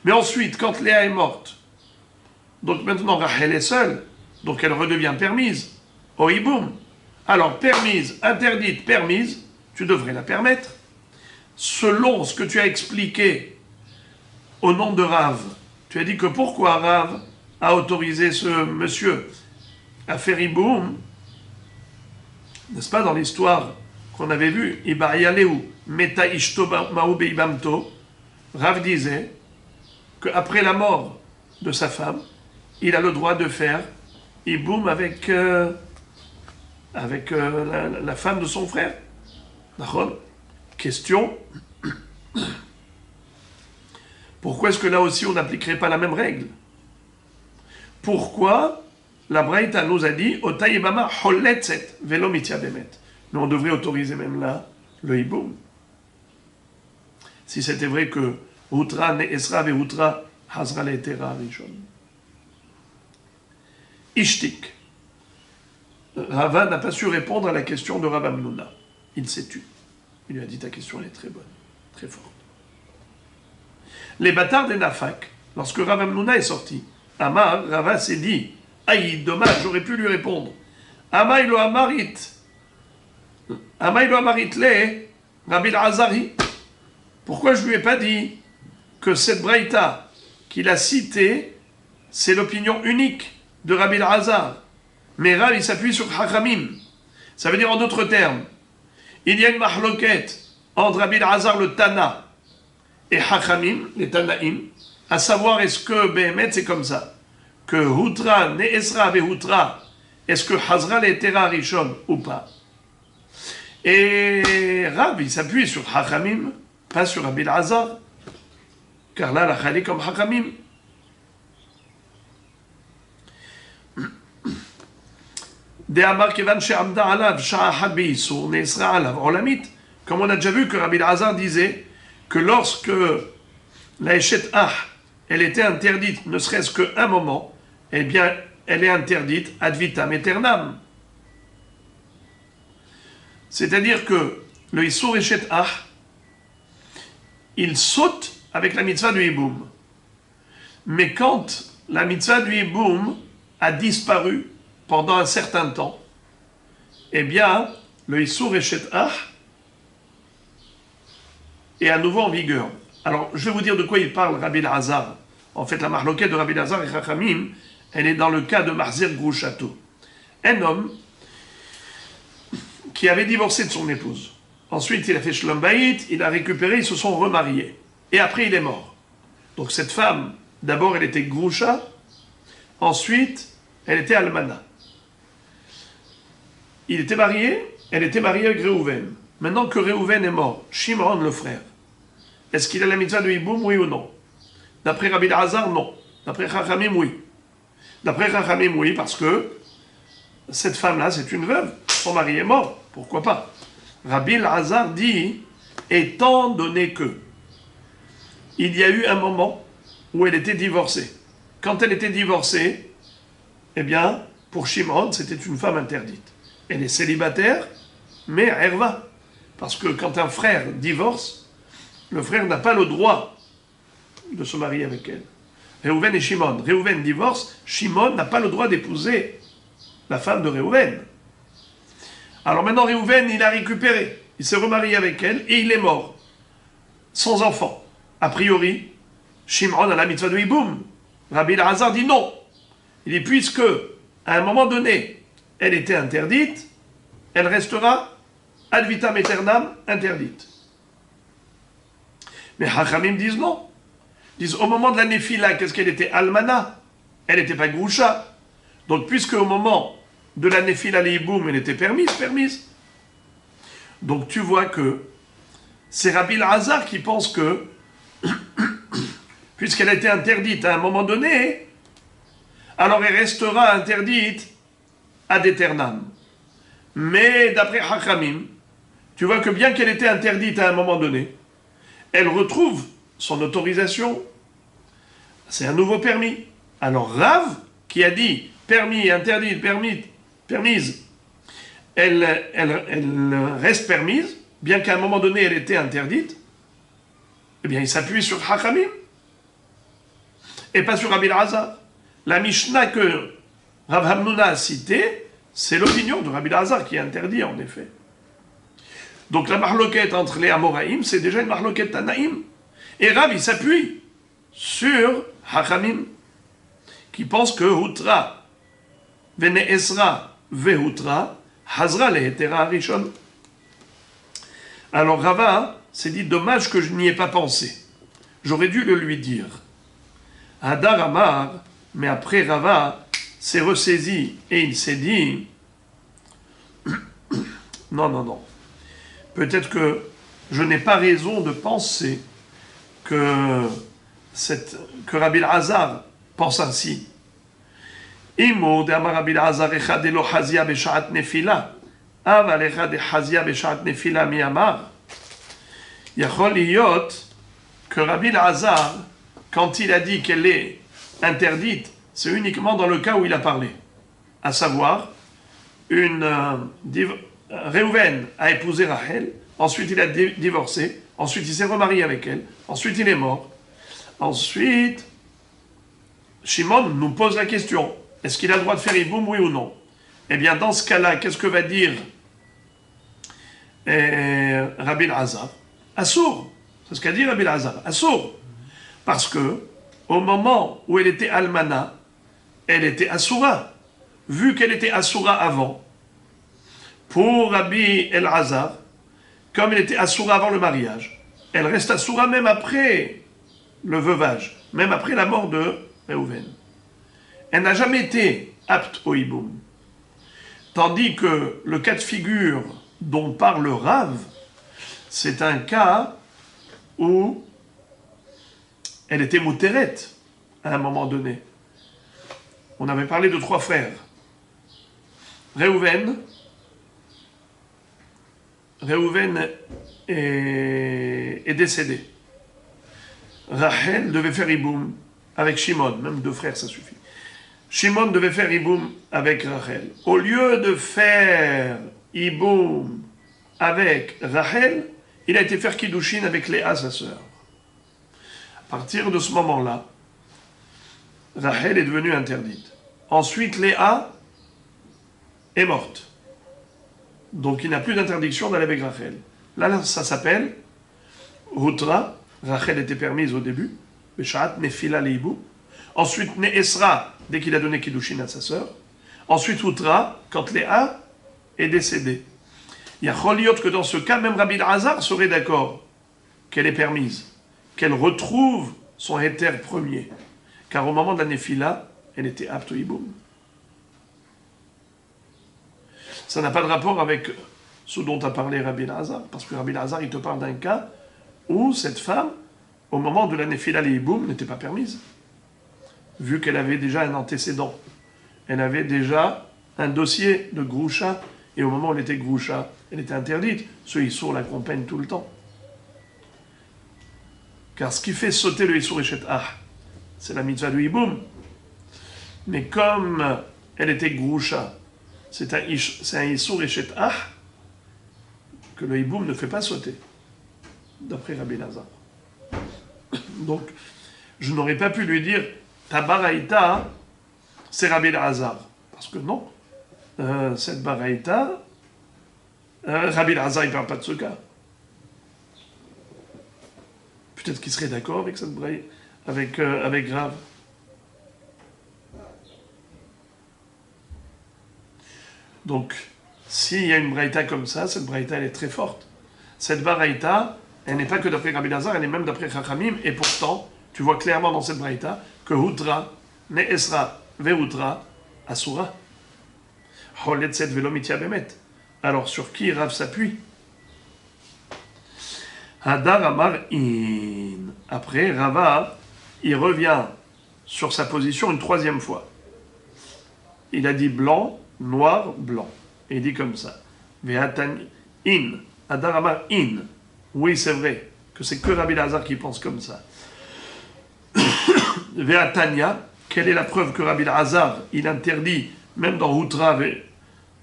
Mais ensuite, quand Léa est morte, donc maintenant Rachel est seule, donc elle redevient permise. Au Iboum. Alors, permise, interdite, permise, tu devrais la permettre. Selon ce que tu as expliqué au nom de Rav, tu as dit que pourquoi Rav a autorisé ce monsieur à faire Iboum, n'est-ce pas, dans l'histoire qu'on avait vue, Meta Ishto Ma'u Beibamto, Rav disait qu'après la mort de sa femme, il a le droit de faire Iboum avec la femme de son frère. D'accord ? Question. Pourquoi est-ce que là aussi on n'appliquerait pas la même règle? Pourquoi la Braïta nous a dit Otayibama holetzet velo mitia bemet? Mais on devrait autoriser même là le hiboum. Si c'était vrai que Outra ne'esra ve Outra hazra le'etera rishon. Ishtik. Rava n'a pas su répondre à la question de Rav Hamnouna. Il s'est tu. Il lui a dit ta question elle est très bonne, très forte. Les bâtards des Nafak, lorsque Rav Hamnouna est sorti, Amar, Rava s'est dit, aïe, dommage, j'aurais pu lui répondre. Amaï lo amarit le Rabbi Azari. Pourquoi je lui ai pas dit que cette braïta qu'il a citée, c'est l'opinion unique de Rabbi Azar? Mais Rav, il s'appuie sur Chachamim. Ça veut dire en d'autres termes, il y a une mahloket entre Rabbi Azar le Tana et Chachamim, les Tanaïm, à savoir est-ce que Behemet c'est comme ça, que Hutra, Ne'esra ve Hutra, est-ce que Hazra l'Etera Rishon ou pas? Et Rav, il s'appuie sur Chachamim, pas sur Rabbi Azar, car là, la Khali comme Chachamim. Comme on a déjà vu que Rabbi Azar disait que lorsque la Eshet Ah, elle était interdite, ne serait-ce qu'un moment, eh bien, elle est interdite ad vitam aeternam. C'est-à-dire que le Issour Eshet Ah, il saute avec la mitzvah du Hiboum. Mais quand la mitzvah du Hiboum a disparu pendant un certain temps, eh bien, le Issour Eshet Ah est à nouveau en vigueur. Alors, je vais vous dire de quoi il parle Rabbi Azar. En fait, la marloquette de Rabbi Azar et Chachamim, elle est dans le cas de Marzir Grouchato. Un homme qui avait divorcé de son épouse. Ensuite, il a fait Shlom Bayit, il a récupéré, ils se sont remariés. Et après, il est mort. Donc, cette femme, d'abord, elle était Groucha, ensuite, elle était Almana. Il était marié, elle était mariée avec Réhouven. Maintenant que Réhouven est mort, Shimron, le frère, est-ce qu'il a la mitzvah de Hiboum, oui ou non? D'après Rabbi Azar, non. D'après Chachamim, oui. D'après Chachamim, oui, parce que cette femme-là, c'est une veuve. Son mari est mort. Pourquoi pas? Rabbi Azar dit, étant donné que il y a eu un moment où elle était divorcée. Quand elle était divorcée, eh bien, pour Shimron, c'était une femme interdite. Elle est célibataire, mais Herva. Parce que quand un frère divorce, le frère n'a pas le droit de se marier avec elle. Réhouven et Shimon. Réhouven divorce, Shimon n'a pas le droit d'épouser la femme de Réhouven. Alors maintenant, Réhouven, il a récupéré. Il s'est remarié avec elle et il est mort. Sans enfant. A priori, Shimon a la mitzvah de Hiboum. Rabbi Azar dit non. Il dit puisque, à un moment donné, elle était interdite, elle restera ad vitam aeternam interdite. Mais Hachamim disent non. Ils disent au moment de la Néphila, qu'est-ce qu'elle était? Almana. Elle n'était pas Groucha. Donc, puisque au moment de la Néphila, l'Hiboum, elle était permise. Donc, tu vois que c'est Rabbi Azar qui pense que, puisqu'elle a été interdite à un moment donné, alors elle restera interdite ad aeternam. Mais d'après Hachamim, tu vois que bien qu'elle était interdite à un moment donné, elle retrouve son autorisation, c'est un nouveau permis. Alors Rav, qui a dit permis, interdit, permise, elle reste permise, bien qu'à un moment donné elle était interdite, eh bien il s'appuie sur Hachamim, et pas sur Rabbi Elazar. La Mishnah que Rav Hamnuna a citée, c'est l'opinion de Rabbi Elazar qui est interdit en effet. Donc la marloquette entre les Amoraïm, c'est déjà une marloquette Tanaïm. Et Rav, il s'appuie sur Hachamim, qui pense que Hutra, Vene Esra, Vehutra, Hazra le Hetera Arishon. Alors Rava s'est dit, dommage que je n'y ai pas pensé. J'aurais dû le lui dire. Hadar Amar, mais après Rava s'est ressaisi et il s'est dit, non. Peut-être que je n'ai pas raison de penser que Rabbi Elazar pense ainsi. Imo de Amar Rabbi Elazar echad elo chazia beshat nefila, aval echad chazia beshat nefila mi amar. Yachol liyot que Rabbi Elazar, quand il a dit qu'elle est interdite, c'est uniquement dans le cas où il a parlé, à savoir Réhouven a épousé Rachel, ensuite il a divorcé, ensuite il s'est remarié avec elle, ensuite il est mort. Ensuite, Shimon nous pose la question, est-ce qu'il a le droit de faire Iboum, oui ou non? Eh bien, dans ce cas-là, qu'est-ce que va dire Rabbi Elazar? Assour, c'est ce qu'a dit Rabbi Elazar, Assour. Parce que, au moment où elle était Almana, elle était Assoura. Vu qu'elle était Assoura avant, pour Rabbi Elazar, comme elle était Assoura avant le mariage, elle reste Assoura même après le veuvage, même après la mort de Réhouven. Elle n'a jamais été apte au hiboum. Tandis que le cas de figure dont parle Rav, c'est un cas où elle était mouteret à un moment donné. On avait parlé de 3 frères. Réhouven est décédé. Rachel devait faire Iboum avec Shimon, même 2 frères, ça suffit. Shimon devait faire Iboum avec Rachel. Au lieu de faire Iboum avec Rachel, il a été faire Kiddushin avec Léa, sa sœur. À partir de ce moment-là, Rachel est devenue interdite. Ensuite, Léa est morte. Donc il n'a plus d'interdiction d'aller avec Rachel. Là, ça s'appelle Hutra. Rachel était permise au début. Beshat Nefila Leibou. Ensuite, Neesra, dès qu'il a donné Kiddushin à sa sœur. Ensuite, Hutra, quand Léa est décédée. Il y a Choliot que dans ce cas, même Rabbi Elazar serait d'accord qu'elle est permise, qu'elle retrouve son éther premier. Car au moment de la Nefila, elle était apte au hiboum. Ça n'a pas de rapport avec ce dont a parlé Rabbi Elazar, parce que Rabbi Elazar, il te parle d'un cas où cette femme, au moment de la Nefila l'hiboum, n'était pas permise, vu qu'elle avait déjà un antécédent. Elle avait déjà un dossier de Groucha, et au moment où elle était Groucha, elle était interdite. Ce Issour l'accompagne tout le temps. Car ce qui fait sauter le Issour Eshet Ah, c'est la mitzvah du hiboum. Mais comme elle était Groucha, c'est un Issour Eshet Ah que le hiboum ne fait pas sauter, d'après Rabbi Elazar. Donc, je n'aurais pas pu lui dire ta baraïta, c'est Rabbi Elazar. Parce que non, cette baraïta, Rabbi Elazar, il ne parle pas de ce cas. Peut-être qu'il serait d'accord avec cette baraïta, avec Rav. Donc, s'il y a une baraïta comme ça, cette baraïta, elle est très forte. Cette baraïta, elle n'est pas que d'après Rabbi Elazar, elle est même d'après Chachamim, et pourtant, tu vois clairement dans cette baraïta que Hutra, Neesra, Vehutra, Asura. Choletset velomitia bemet. Alors, sur qui Rav s'appuie? Hadar Amar In. Après, Rava, il revient sur sa position une 3e fois. il a dit blanc, noir, blanc. Et il dit comme ça. Ve'atan in. Adar Amar in. Oui, c'est vrai que c'est que Rabbi Elazar qui pense comme ça. Ve'atanya. Quelle est la preuve que Rabbi Elazar, il interdit, même dans Outra,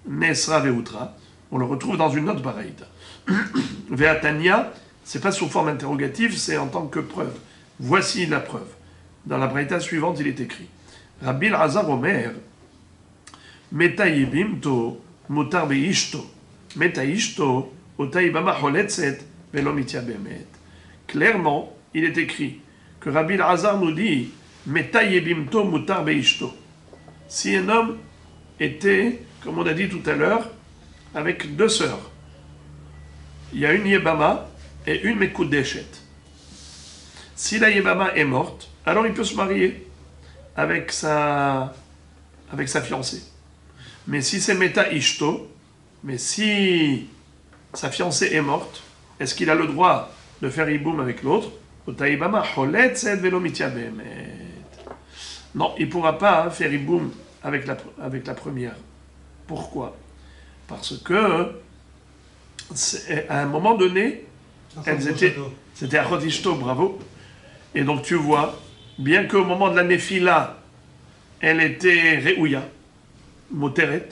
Nesra Ve'outra, on le retrouve dans une autre baraïta. Ve'atanya, c'est pas sous forme interrogative, c'est en tant que preuve. Voici la preuve. Dans la baraïta suivante, il est écrit Rabbi Elazar Omer, Metayibimto, Mutar Beishto, Metayishto, Otaibama Holetzet, Velomitia Bemet. Clairement, il est écrit que Rabbi Elazar nous dit Metayibimto, Mutar Beishto. Si un homme était, comme on a dit tout à l'heure, avec deux sœurs, il y a une Yebama et une Mekudeshet. Si la Yebama est morte, alors il peut se marier avec sa fiancée. Mais si c'est Meta Ishto, mais si sa fiancée est morte, est-ce qu'il a le droit de faire Iboum avec l'autre? Non, il ne pourra pas faire Iboum avec la première. Pourquoi? Parce que à un moment donné, c'était à Chodishto, bravo. Et donc tu vois, bien qu'au moment de la Nefila, elle était Reouya, Moteret,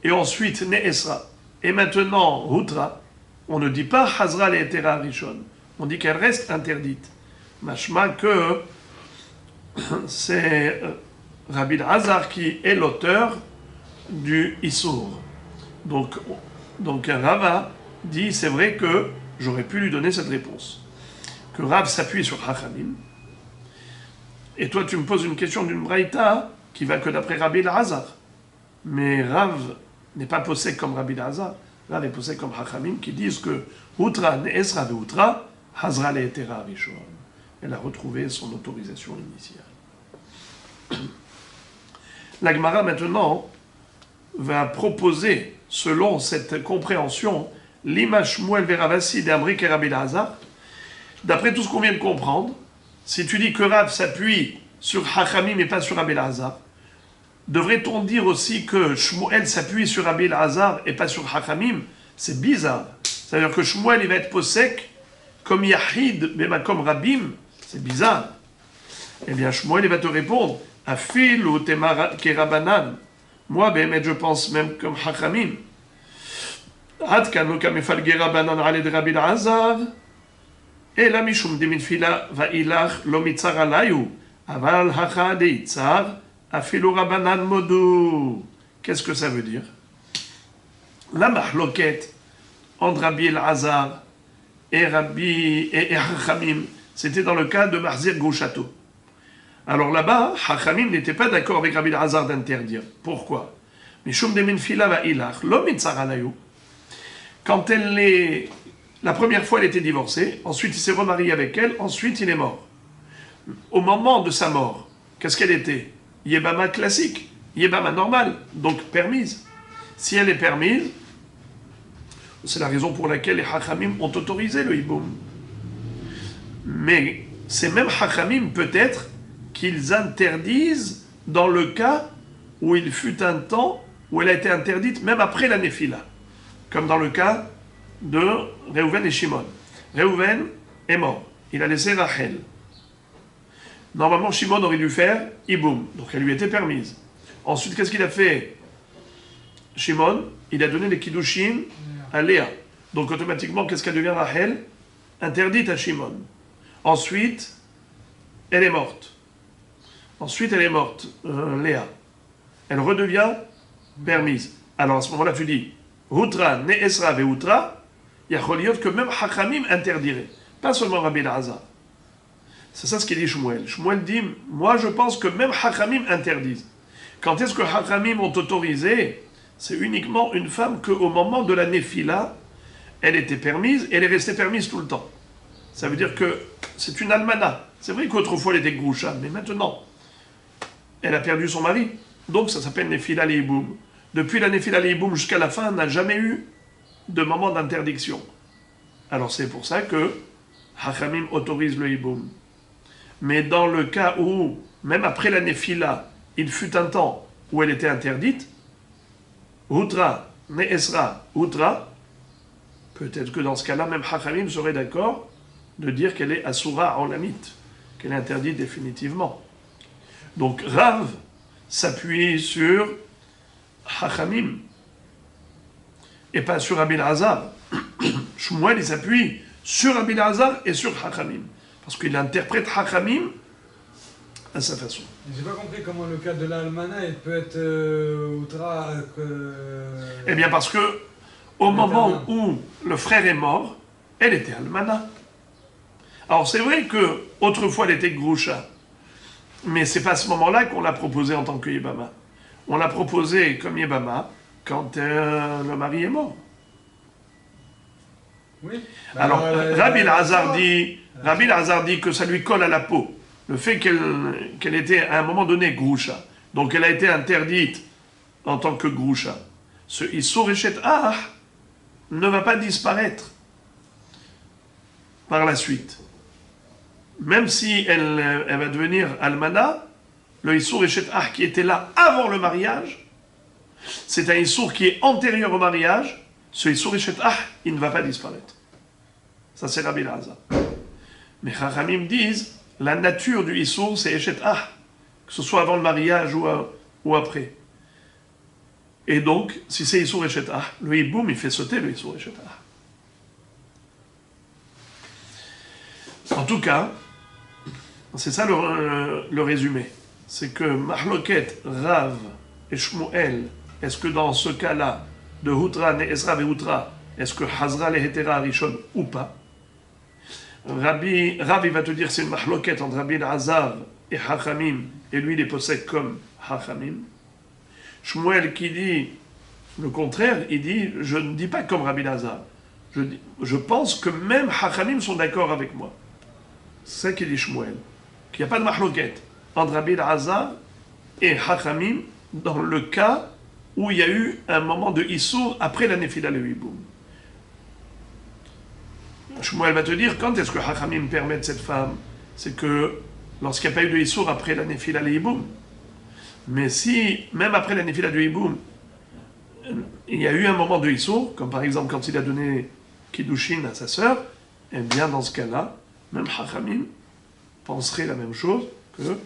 et ensuite Neesra, et maintenant Hutra, on ne dit pas Hazra Le'etera Rishon, on dit qu'elle reste interdite. Machma que c'est Rabbi Elazar qui est l'auteur du Issour. Donc Rava dit, c'est vrai que j'aurais pu lui donner cette réponse. Que Rav s'appuie sur Hachamim. Et toi, tu me poses une question d'une braïta qui va que d'après Rabbi Elazar. Mais Rav n'est pas possède comme Rabbi Elazar. Rav est possède comme Hachamim qui disent que Outra Ne'esra ve'Outra, Hazra le'etera Rishon. Elle a retrouvé son autorisation initiale. La Gemara maintenant va proposer, selon cette compréhension, l'image Shmuel Veravasi d'Amrik et Rabbi Elazar. D'après tout ce qu'on vient de comprendre, si tu dis que Rav s'appuie sur Hachamim et pas sur Rabbi Elazar, devrait-on dire aussi que Shmuel s'appuie sur Rabbi Elazar et pas sur Hachamim? C'est bizarre. C'est-à-dire que Shmuel il va être possèque comme Yahid, mais comme Rabim. C'est bizarre. Eh bien, Shmuel il va te répondre Afil ou Kerabanan. Moi, je pense même comme Hachamim. Ad kanoka mefalge Rabanan aled Rabbi Elazar. Et la mishum de minfila va ilach lo mitzar alayu. Aval hacha de itzar. Afilu Rabanan modu. Qu'est-ce que ça veut dire? La mahloket entre Rabbi Elazar et Hachamim, c'était dans le cas de Mahzir Gouchato. Alors là-bas, Hachamim n'était pas d'accord avec Rabbi Elazar d'interdire. Pourquoi? Mishum de minfila va ilach lo mitzar alayu. Quand la première fois, elle était divorcée, ensuite il s'est remarié avec elle, ensuite il est mort. Au moment de sa mort, qu'est-ce qu'elle était? Yebama classique, Yebama normale, donc permise. Si elle est permise, c'est la raison pour laquelle les Hachamim ont autorisé le Hiboum. Mais c'est même Hachamim peut-être qu'ils interdisent dans le cas où il fut un temps où elle a été interdite même après la Nefila. Comme dans le cas de Reuven et Shimon. Reuven est mort. Il a laissé Rachel. Normalement, Shimon aurait dû faire Iboum. Donc elle lui était permise. Ensuite, qu'est-ce qu'il a fait? Shimon, il a donné les Kiddushin à Léa. Donc automatiquement, qu'est-ce qu'elle devient Rachel? Interdite à Shimon. Ensuite, elle est morte. Léa. Elle redevient permise. Alors à ce moment-là, tu dis Hutra, Ne'esra ve'Utra, il y a Choliot que même Hachamim interdirait. Pas seulement Rabbi Elazar. C'est ça ce qu'il dit Shmuel. Shmuel dit, moi je pense que même Hachamim interdisent. Quand est-ce que Hachamim ont autorisé? C'est uniquement une femme qu'au moment de la Nefila, elle était permise et elle est restée permise tout le temps. Ça veut dire que c'est une almana. C'est vrai qu'autrefois elle était groucha, mais maintenant, elle a perdu son mari. Donc ça s'appelle Nefila Leiboum. Depuis la Nefila Leiboum jusqu'à la fin, elle n'a jamais eu de moment d'interdiction. Alors c'est pour ça que Hachamim autorise le Hiboum. Mais dans le cas où, même après la Nefila, il fut un temps où elle était interdite, Hutra, Ne'esra, Hutra, peut-être que dans ce cas-là, même Chachamim serait d'accord de dire qu'elle est Asura Olamit, qu'elle est interdite définitivement. Donc Rav s'appuie sur Chachamim et pas sur Rabbi Elazar. Shmuel, il s'appuie sur Rabbi Elazar et sur Chachamim, parce qu'il interprète Chachamim à sa façon. J'ai pas compris comment le cas de l'Almana peut être outra. Eh bien parce que au moment où le frère est mort, elle était Almana. Alors c'est vrai que autrefois elle était Groucha, mais c'est pas à ce moment-là qu'on l'a proposée en tant que Yébama. On l'a proposée comme Yébama quand le mari est mort. Oui. Alors Rabbi Elazar dit que ça lui colle à la peau. Le fait qu'elle était à un moment donné Groucha, donc elle a été interdite en tant que Groucha. Ce Issur Eshet Ah ne va pas disparaître par la suite. Même si elle va devenir Almana, le Issur Eshet Ah qui était là avant le mariage, c'est un Issur qui est antérieur au mariage, ce Issur Eshet Ah, il ne va pas disparaître. Ça c'est Rabbi Elazar. Mais Chachamim disent, la nature du Issur c'est Eshet Ah, que ce soit avant le mariage ou après. Et donc, si c'est Issur Eshet Ah, le Hiboum il fait sauter le Issur Eshet Ah. En tout cas, c'est ça le résumé. C'est que Mahloket, Rav et Shmuel, est-ce que dans ce cas-là, de Hutra, Ne'esra et Hutra, est-ce que Hazra le Hetera Rishon ou pas? Rav il va te dire c'est une Mahloket entre Rabbi Elazar et Chachamim, et lui il est possède comme Chachamim. Shmuel qui dit le contraire, il dit je ne dis pas comme Rabbi Elazar. Je pense que même Chachamim sont d'accord avec moi. C'est ça qu'il dit Shmuel. Qu'il n'y a pas de mahloket entre Rabbi Elazar et Chachamim dans le cas où il y a eu un moment de Issour après la Nefila le Hiboum. Shmuel va te dire quand est-ce que Chachamim permettent cette femme? C'est que lorsqu'il n'y a pas eu de Issour après la Nefila le Hiboum. Mais si, même après la Nefila du Hiboum, il y a eu un moment de Issour, comme par exemple quand il a donné Kiddushin à sa sœur, eh bien dans ce cas-là, même Chachamim penserait la même chose que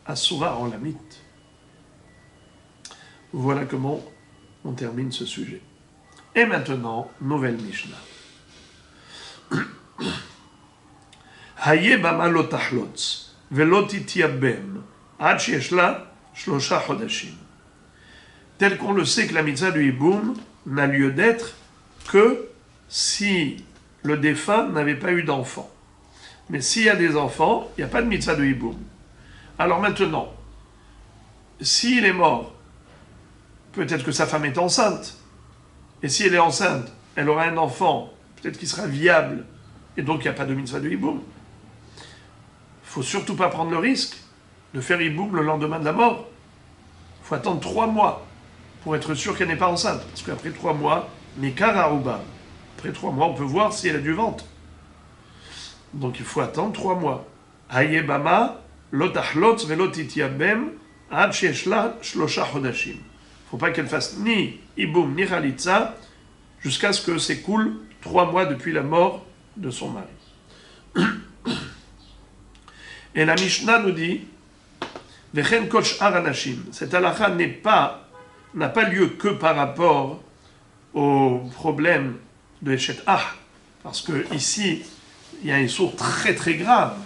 Asura en Lamit. Voilà comment on termine ce sujet. Et maintenant, nouvelle Mishnah. Haye bama lo tachlotz, velo titiabem, ad sheyesh la shlosha chodashim. Tel qu'on le sait que la mitzvah du Hiboum n'a lieu d'être que si le défunt n'avait pas eu d'enfant. Mais s'il y a des enfants, il n'y a pas de mitzvah de Hiboum. Alors maintenant, s'il est mort, peut-être que sa femme est enceinte. Et si elle est enceinte, elle aura un enfant, peut-être qu'il sera viable, et donc il n'y a pas de mitzvah de Hiboum. Il ne faut surtout pas prendre le risque de faire Hiboum le lendemain de la mort. Il faut attendre 3 mois pour être sûr qu'elle n'est pas enceinte. Parce qu'après 3 mois, Mikar Aruba. Après 3 mois, on peut voir si elle a du ventre. Donc il faut attendre 3 mois. Hayebama, lotachlotz velotitiabem, ad sheshla shlosha chodashim. Il ne faut pas qu'elle fasse ni Hiboum ni Khalitza jusqu'à ce que s'écoule 3 mois depuis la mort de son mari. Et la Mishnah nous dit Vechen kol sh'ar anashim. Cette halakha n'a pas lieu que par rapport au problème de Eshet Ah, parce que ici il y a un issur très très grave.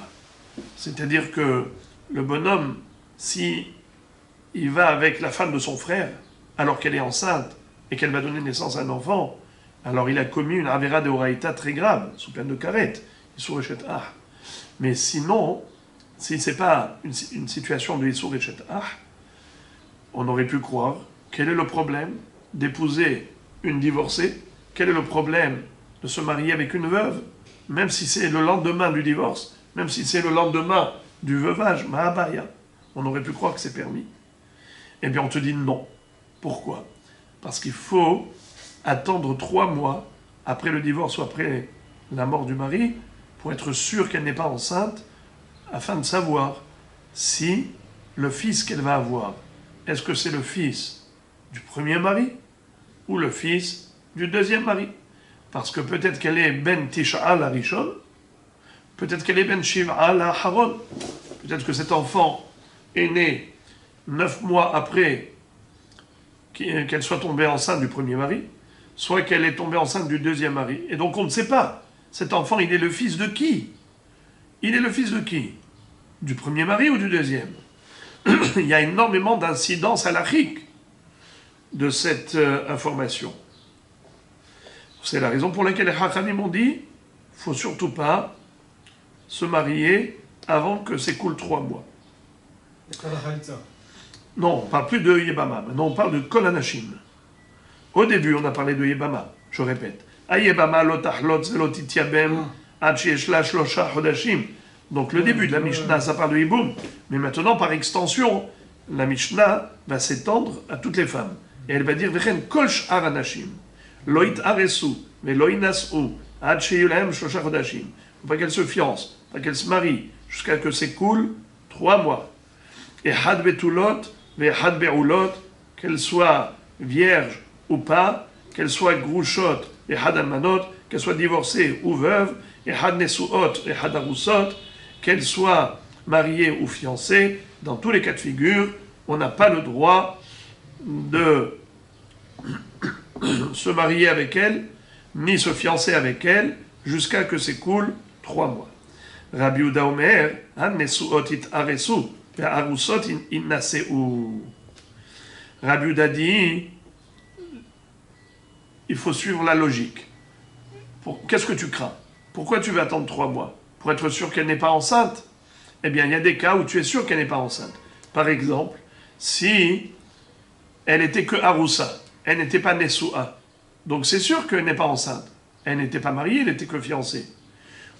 C'est-à-dire que le bonhomme, si il va avec la femme de son frère, alors qu'elle est enceinte et qu'elle va donner naissance à un enfant, alors il a commis une avera de oraïta très grave, sous peine de karet, issur Eshet Ah. Mais sinon, si ce n'est pas une situation de issur Eshet Ah, on aurait pu croire quel est le problème d'épouser une divorcée, quel est le problème de se marier avec une veuve, même si c'est le lendemain du divorce, même si c'est le lendemain du veuvage, Mahabaya, on aurait pu croire que c'est permis. Eh bien, on te dit non. Pourquoi? Parce qu'il faut attendre 3 mois après le divorce ou après la mort du mari pour être sûr qu'elle n'est pas enceinte, afin de savoir si le fils qu'elle va avoir est-ce que c'est le fils du premier mari ou le fils du deuxième mari? Parce que peut-être qu'elle est ben Tish'a la Rishon, peut-être qu'elle est ben Shiv'a la Haron. Peut-être que cet enfant est né 9 mois après qu'elle soit tombée enceinte du premier mari, soit qu'elle est tombée enceinte du deuxième mari. Et donc on ne sait pas. Cet enfant, il est le fils de qui? Il est le fils de qui? Du premier mari ou du deuxième? Il y a énormément d'incidences halachiques de cette information. C'est la raison pour laquelle les Hachamim ont dit il ne faut surtout pas se marier avant que s'écoulent 3 mois. Non, on ne parle plus de Yebama, maintenant on parle de Kol Anashim. Au début, on a parlé de Yebama, je répète. Ayebama lo tachlot velo titiyabem ad sheyesh la shlosha chodashim. Donc le début de la Mishnah, ça parle de Yiboum. Mais maintenant, par extension, la Mishnah va s'étendre à toutes les femmes. Et elle va dire Vechen kol sh'ar anashim. Lo yit'aresu velo yinas'u ad sheyu lahem shlosha chodashim. Faut pas qu'elle se fiance, pas qu'elle se marie, jusqu'à que s'écoule 3 mois. Et had betulot, ve had be'ulot, qu'elle soit vierge ou pas, qu'elle soit grouchot et had almanot, qu'elle soit divorcée ou veuve, et had nesuot et had arusot, qu'elle soit mariée ou fiancée, dans tous les cas de figure, on n'a pas le droit de se marier avec elle, ni se fiancer avec elle, jusqu'à que s'écoule 3 mois. Rabbi Yehuda Omer, had nesuot it aresu, ve arusot in naseu. Rabbi Yehuda dit, il faut suivre la logique. Qu'est-ce que tu crains? Pourquoi tu veux attendre 3 mois? Pour être sûr qu'elle n'est pas enceinte? Eh bien, il y a des cas où tu es sûr qu'elle n'est pas enceinte. Par exemple, si elle n'était que Aroussa, elle n'était pas Nessoua, donc c'est sûr qu'elle n'est pas enceinte. Elle n'était pas mariée, elle n'était que fiancée.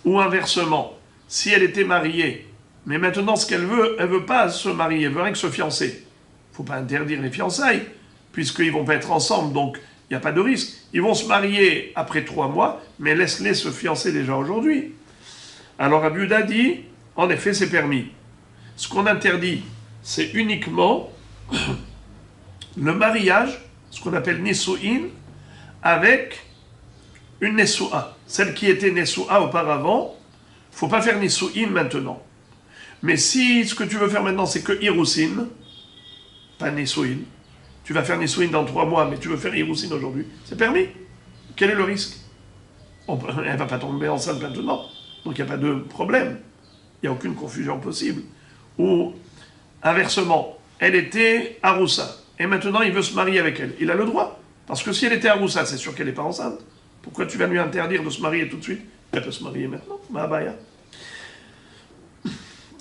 Ou inversement, si elle était mariée, mais maintenant ce qu'elle veut pas se marier, elle veut rien que se fiancer. Il ne faut pas interdire les fiançailles, puisqu'ils ne vont pas être ensemble, donc il n'y a pas de risque. Ils vont se marier après 3 mois, mais laisse-les se fiancer déjà aujourd'hui. Alors Rabbi Yehuda dit, en effet, c'est permis. Ce qu'on interdit, c'est uniquement le mariage, ce qu'on appelle Nisu'in, avec une Nessu'a. Celle qui était Nessu'a auparavant, il ne faut pas faire Nisu'in maintenant. Mais si ce que tu veux faire maintenant, c'est que Irusin, pas Nisu'in, tu vas faire Nisu'in dans 3 mois, mais tu veux faire Irusin aujourd'hui, c'est permis. Quel est le risque? Elle ne va pas tomber enceinte maintenant, donc il n'y a pas de problème. Il n'y a aucune confusion possible. Ou, inversement, elle était Aroussa, et maintenant il veut se marier avec elle. Il a le droit, parce que si elle était Aroussa, c'est sûr qu'elle n'est pas enceinte. Pourquoi tu vas lui interdire de se marier tout de suite? Elle peut se marier maintenant, Mahabaya.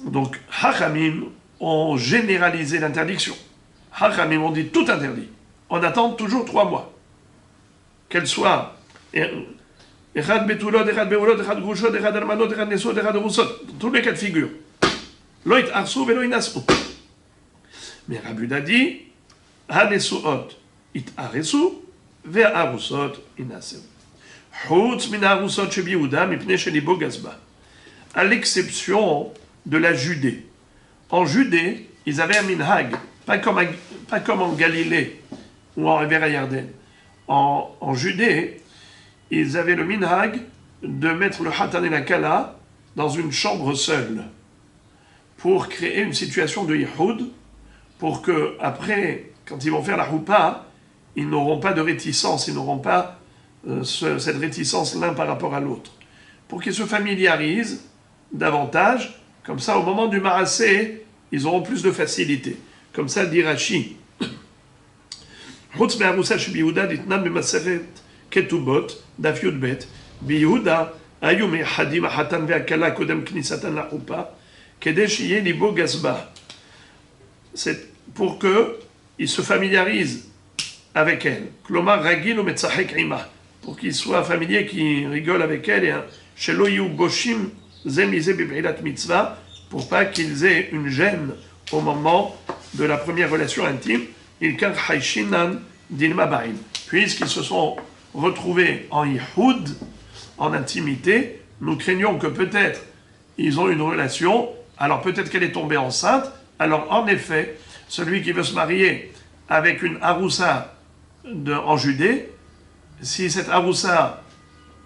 Donc, Hachamim ont généralisé l'interdiction. Hachamim ont dit tout interdit. On attend toujours 3 mois. Qu'elle soit Echad betulot, echad beulot, echad grushot, echad almanot, echad nesot, echad rusot. Dans tous les cas de figure. Lo yit'arsu velo yinas'u. Mais Rabbi Yehuda dit hanesuot yit'aresu ve'arusot yinas'u. Chutz min ha'arusot shebi Yehuda mipnei shelibo gazba. À l'exception de la Judée. En Judée, ils avaient un minhag, pas comme en Galilée ou en rivière Yarden. En Judée, ils avaient le minhag de mettre le Hatan et la Kala dans une chambre seule pour créer une situation de Yihoud, pour que après, quand ils vont faire la Houpa, ils n'auront pas de réticence, ils n'auront pas cette réticence l'un par rapport à l'autre. Pour qu'ils se familiarisent davantage, comme ça au moment du Marassé, ils auront plus de facilité. Comme ça dit Rashi. Chutz me'arusa shebiyehuda nitnan b'maseret ketubot daf yudbet biyehuda היו מייחדים החתן והכלה קודם כניסתן לחופה, כדי שיהיה ליבו גזבה. C'est pour qu'il se familiarise avec elle. כלומר, רגיל ומצחק עימה. Pour qu'il soit familier, qu'il rigole avec elle, שלא יהיו בושים זה מזה בבעילת מצווה, pour pas qu'ils aient une gêne au moment de la première relation intime, ilkar haishinan dilma ba'il. Puisqu'ils se sont retrouvés en yihoud, en intimité, nous craignons que peut-être ils ont une relation, alors peut-être qu'elle est tombée enceinte, alors en effet, celui qui veut se marier avec une Aroussa en Judée, si cette Aroussa,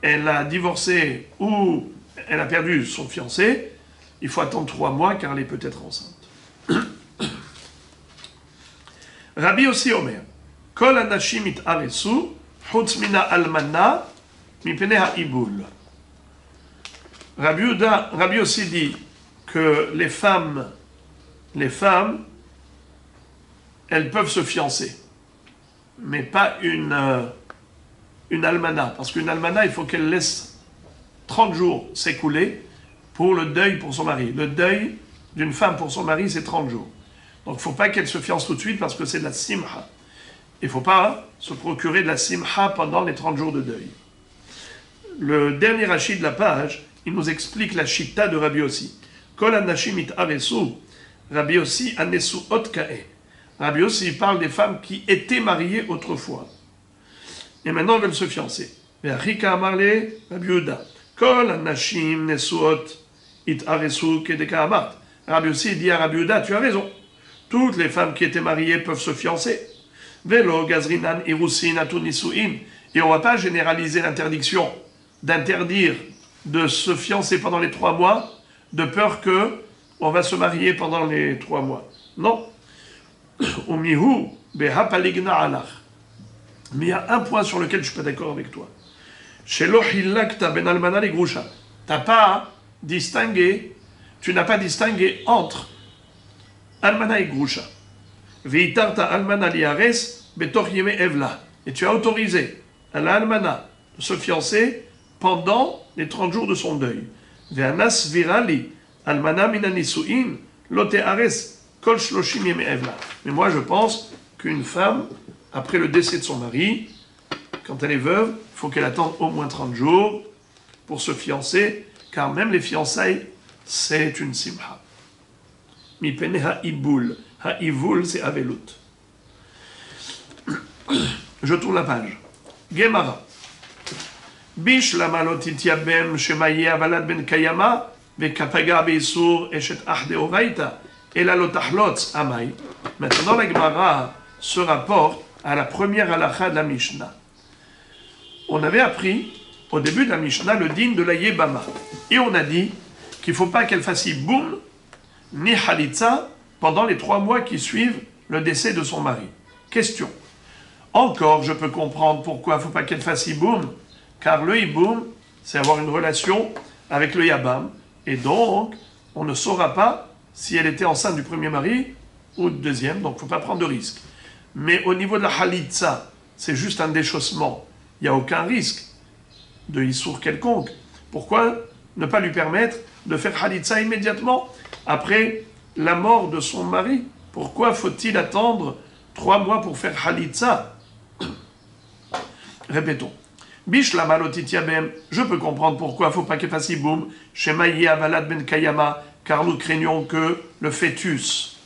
elle a divorcé ou elle a perdu son fiancé, il faut attendre 3 mois car elle est peut-être enceinte. Rabbi aussi Omer, Kol anashim it'aresu, chutz mina almana, mipnei ha'ibul. Rabbi aussi dit que les femmes, elles peuvent se fiancer, mais pas une almana, parce qu'une almana, il faut qu'elle laisse 30 jours s'écouler pour le deuil pour son mari. Le deuil d'une femme pour son mari, c'est 30 jours. Donc il ne faut pas qu'elle se fiance tout de suite parce que c'est de la simha. Il ne faut pas se procurer de la simha pendant les 30 jours de deuil. Le dernier rachid de la page, il nous explique la shita de Rabbi Yossi. Kol anashim it'aresu, Rabbi Yossi anesu ot ka'eh. Rabbi Yossi parle des femmes qui étaient mariées autrefois. Et maintenant veulent se fiancer. Ve'achika amarle Rabbi Yehuda. Kol anashim nesuot it'aresu kedeka amart. Rabbi Yossi dit à Rabbi Yehuda, tu as raison. Toutes les femmes qui étaient mariées peuvent se fiancer. Velo gazrinan irusin atunisuin. Et on ne va pas généraliser l'interdiction d'interdire de se fiancer pendant les 3 mois, de peur que on va se marier pendant les 3 mois. Non. Umihu behapaligna alach. Mais il y a un point sur lequel je ne suis pas d'accord avec toi. Shelo hilakta ben almana li grusha. Tu n'as pas distingué entre almana et grusha. Veitarta almana li ares betor yeme evla. Et tu as autorisé à la almana de se fiancer pendant les 30 jours de son deuil. Ve'anas virali almana minanisuin lote ares kol shloshim yeme evla. Mais moi je pense qu'une femme, après le décès de son mari, quand elle est veuve, il faut qu'elle attende au moins 30 jours pour se fiancer, car même les fiançailles, c'est une simha. Mi pene ha'ibul. Ha'ivul, c'est avelut. Je tourne la page. Gemara. Bish lama lo titiabem shemaye avalad ben kayama vekapaga beisur eshet ahde oraita ela lo tahlotz amai. Maintenant, la Gemara se rapporte à la première halakha de la Mishnah. On avait appris, au début de la Mishnah, le din de la Yebama. Et on a dit qu'il ne faut pas qu'elle fasse boum ni halitza pendant les 3 mois qui suivent le décès de son mari. Question. Encore, je peux comprendre pourquoi il ne faut pas qu'elle fasse iboum, car le iboum, c'est avoir une relation avec le yabam, et donc, on ne saura pas si elle était enceinte du premier mari ou du deuxième, donc il ne faut pas prendre de risque. Mais au niveau de la halitza, c'est juste un déchaussement, il n'y a aucun risque de issour quelconque. Pourquoi ne pas lui permettre de faire halitza immédiatement après la mort de son mari? Pourquoi faut-il attendre 3 mois pour faire halitza? Répétons. Bish la malotitiabem, je peux comprendre pourquoi il ne faut pas qu'elle fasse iboum, shemaye avalad ben kayama, car nous craignons que le fœtus,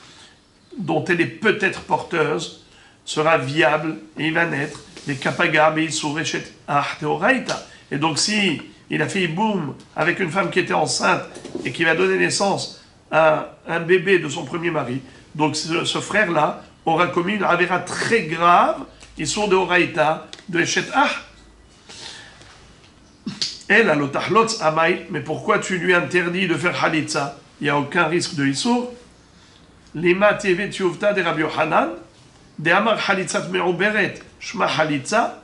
dont elle est peut-être porteuse, sera viable et il va naître, les kapagab et isurechet ahteoraita. Et donc si il a fait iboum avec une femme qui était enceinte et qui va donner naissance à un bébé de son premier mari, donc ce frère-là aura commis une avéra très grave, isur de oraita, de eshet ah. Elle a l'otahlotz amai, mais pourquoi tu lui interdis de faire halitza? Il n'y a aucun risque de isur. Lima tevet yuvta de Rabbi Yohanan, de amar halitzat me'uberet, shma halitza.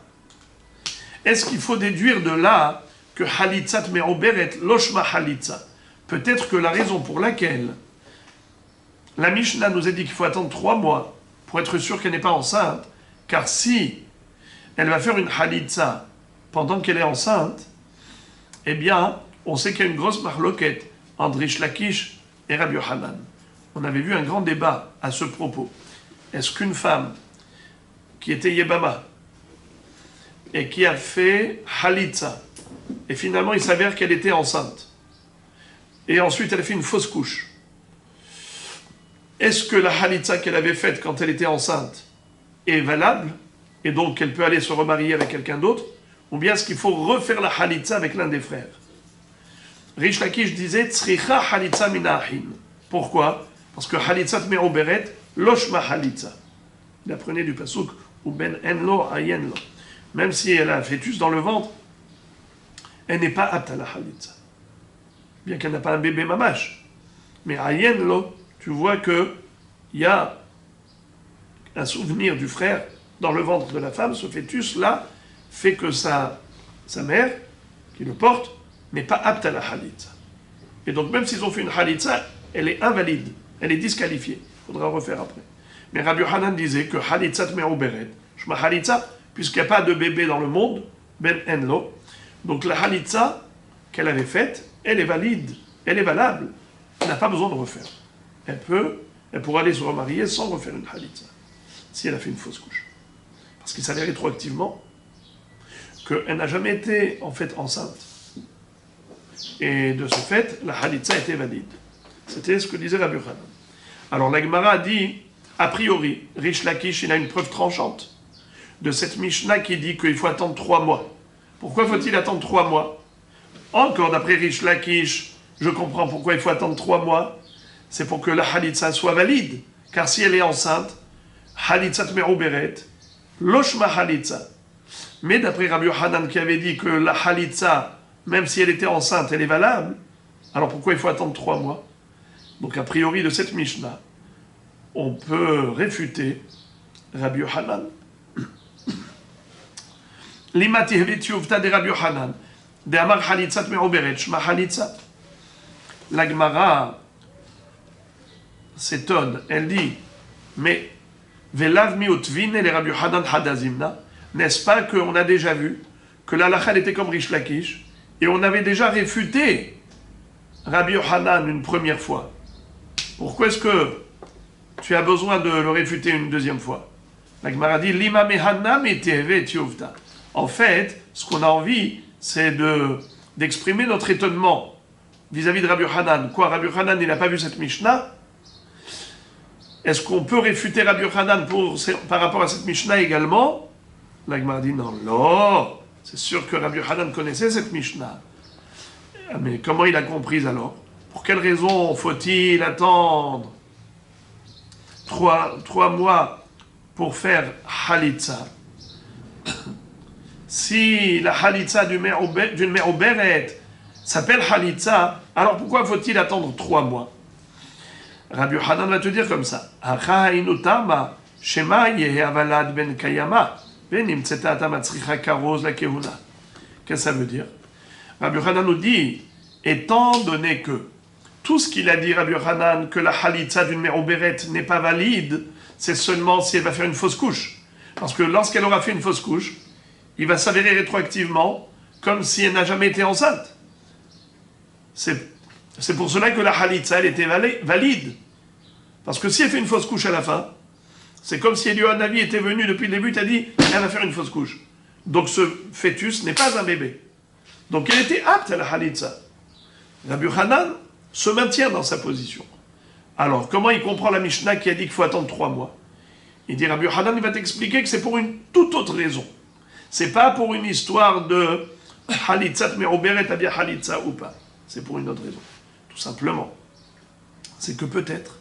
Est-ce qu'il faut déduire de là que halitzat me'uberet, lo shma halitza? Peut-être que la raison pour laquelle la Mishnah nous a dit qu'il faut attendre 3 mois pour être sûr qu'elle n'est pas enceinte, car si elle va faire une halitza pendant qu'elle est enceinte, eh bien, on sait qu'il y a une grosse marloquette entre Rish Lakish et Rabbi Yohanan. On avait vu un grand débat à ce propos. Est-ce qu'une femme qui était Yebama et qui a fait halitza, et finalement il s'avère qu'elle était enceinte, et ensuite elle a fait une fausse couche, est-ce que la halitza qu'elle avait faite quand elle était enceinte est valable, et donc qu'elle peut aller se remarier avec quelqu'un d'autre, ou bien est-ce qu'il faut refaire la halitza avec l'un des frères? Rish Lakish disait Tzricha halitza minahin. Pourquoi? Parce que halitzat me'oberet, Loshma halitza. Il apprenait du pasuk ou ben enlo ayen lo. Même si elle a un fœtus dans le ventre, elle n'est pas apte à la halitza. Bien qu'elle n'a pas un bébé mamache. Mais ayen lo, tu vois que il y a un souvenir du frère dans le ventre de la femme. Ce fœtus-là fait que sa mère, qui le porte, n'est pas apte à la halitza. Et donc même s'ils ont fait une halitza, elle est invalide, elle est disqualifiée. Il faudra refaire après. Mais Rabbi Yochanan disait que halitzat me'uberet, shma halitza, puisqu'il n'y a pas de bébé dans le monde, ben enlo, donc la halitza qu'elle avait faite, elle est valide, elle est valable, elle n'a pas besoin de refaire. Elle pourra aller se remarier sans refaire une halitza, si elle a fait une fausse couche. Parce qu'il s'avère rétroactivement qu'elle n'a jamais été en fait enceinte. Et de ce fait, la halitza était valide. C'était ce que disait Rabbi Yochanan. Alors la Gemara a dit, a priori, Rish Lakish, il a une preuve tranchante de cette Mishnah qui dit qu'il faut attendre 3 mois. Pourquoi faut-il attendre 3 mois? Encore d'après Rish Lakish, je comprends pourquoi il faut attendre 3 mois. C'est pour que la halitza soit valide. Car si elle est enceinte, halitzat me'uberet, loshma halitza. Mais d'après Rabbi Yochanan qui avait dit que la halitza, même si elle était enceinte, elle est valable, alors pourquoi il faut attendre 3 mois? Donc a priori de cette Mishnah, on peut réfuter Rabbi Yochanan. Limati heviti uvta de Rabbi Yochanan, de amar halitzat me'uberet, shma halitza. La Gemara s'étonne, elle dit, mais velav miutvine le Rabbi Yochanan hadazimna, n'est-ce pas qu'on a déjà vu que l'halakha était comme Rish Lakish, et on avait déjà réfuté Rabbi Yochanan une première fois. Pourquoi est-ce que tu as besoin de le réfuter une deuxième fois? La Gemara dit, Lima mehanna meteve tiovta. En fait, ce qu'on a envie, c'est d'exprimer notre étonnement vis-à-vis de Rabbi Yochanan. Quoi, Rabbi Yochanan, il n'a pas vu cette Mishnah? Est-ce qu'on peut réfuter Rabbi Yochanan par rapport à cette Mishnah également? La Gemara dit, non, c'est sûr que Rabbi Yochanan connaissait cette Mishnah. Mais comment il a compris alors? Pour quelle raison faut-il attendre 3 mois pour faire halitza? Si la halitza d'une mère oberet s'appelle halitza, alors pourquoi faut-il attendre 3 mois? Rabbi Yochanan va te dire comme ça. Qu'est-ce que ça veut dire? Rabbi Yochanan nous dit, étant donné que tout ce qu'il a dit, Rabbi Yochanan, que la halitza d'une mère oberet n'est pas valide, c'est seulement si elle va faire une fausse couche. Parce que lorsqu'elle aura fait une fausse couche, il va s'avérer rétroactivement comme si elle n'a jamais été enceinte. C'est pour cela que la halitza, elle était valide. Parce que si elle fait une fausse couche à la fin, c'est comme si Eliyahu était venu depuis le début, t'as dit, elle va faire une fausse couche. Donc ce fœtus n'est pas un bébé. Donc elle était apte à la halitza. Rabbi Yochanan se maintient dans sa position. Alors, comment il comprend la Mishnah qui a dit qu'il faut attendre 3 mois? Il dit, Rabbi Yochanan, il va t'expliquer que c'est pour une toute autre raison. C'est pas pour une histoire de halitzat me'uberet abia halitza ou pas. C'est pour une autre raison. Tout simplement. C'est que peut-être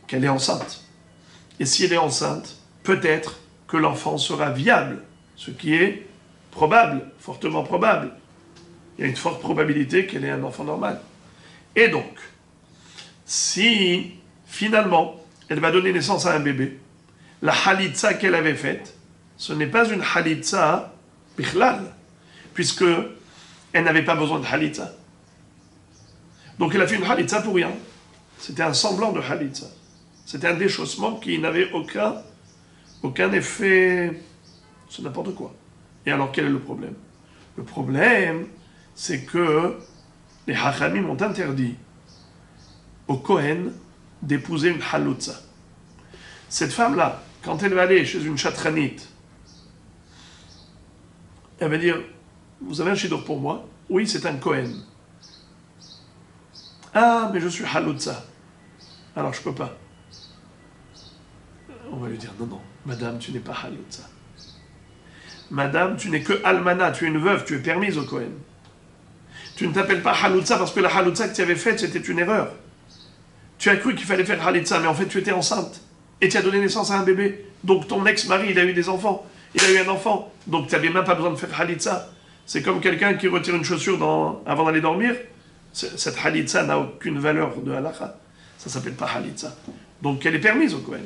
qu'elle est enceinte. Et si elle est enceinte, peut-être que l'enfant sera viable. Ce qui est probable, fortement probable. Il y a une forte probabilité qu'elle ait un enfant normal. Et donc, si finalement elle va donner naissance à un bébé, la halitza qu'elle avait faite, ce n'est pas une halitza bichlal, puisque elle n'avait pas besoin de halitza. Donc elle a fait une halitza pour rien. C'était un semblant de halitza. C'était un déchaussement qui n'avait aucun effet sur n'importe quoi. Et alors quel est le problème? Le problème, c'est que les Hachamim ont interdit au Kohen d'épouser une halutza. Cette femme-là, quand elle va aller chez une chatranite, elle va dire, vous avez un shidduch pour moi? Oui, c'est un Kohen. Ah, mais je suis halutza. Alors je ne peux pas. On va lui dire, non, madame, tu n'es pas halutza. Madame, tu n'es que almana, tu es une veuve, tu es permise au Kohen. Tu ne t'appelles pas halutza parce que la halutza que tu avais faite, c'était une erreur. tu as cru qu'il fallait faire Khalitsa, mais en fait tu étais enceinte. Et tu as donné naissance à un bébé. Donc ton ex-mari, il a eu des enfants. Il a eu un enfant. Donc tu n'avais même pas besoin de faire Khalitsa. C'est comme quelqu'un qui retire une chaussure avant d'aller dormir. Cette Khalitsa n'a aucune valeur de halakha. Ça ne s'appelle pas Khalitsa. Donc elle est permise au Kohen.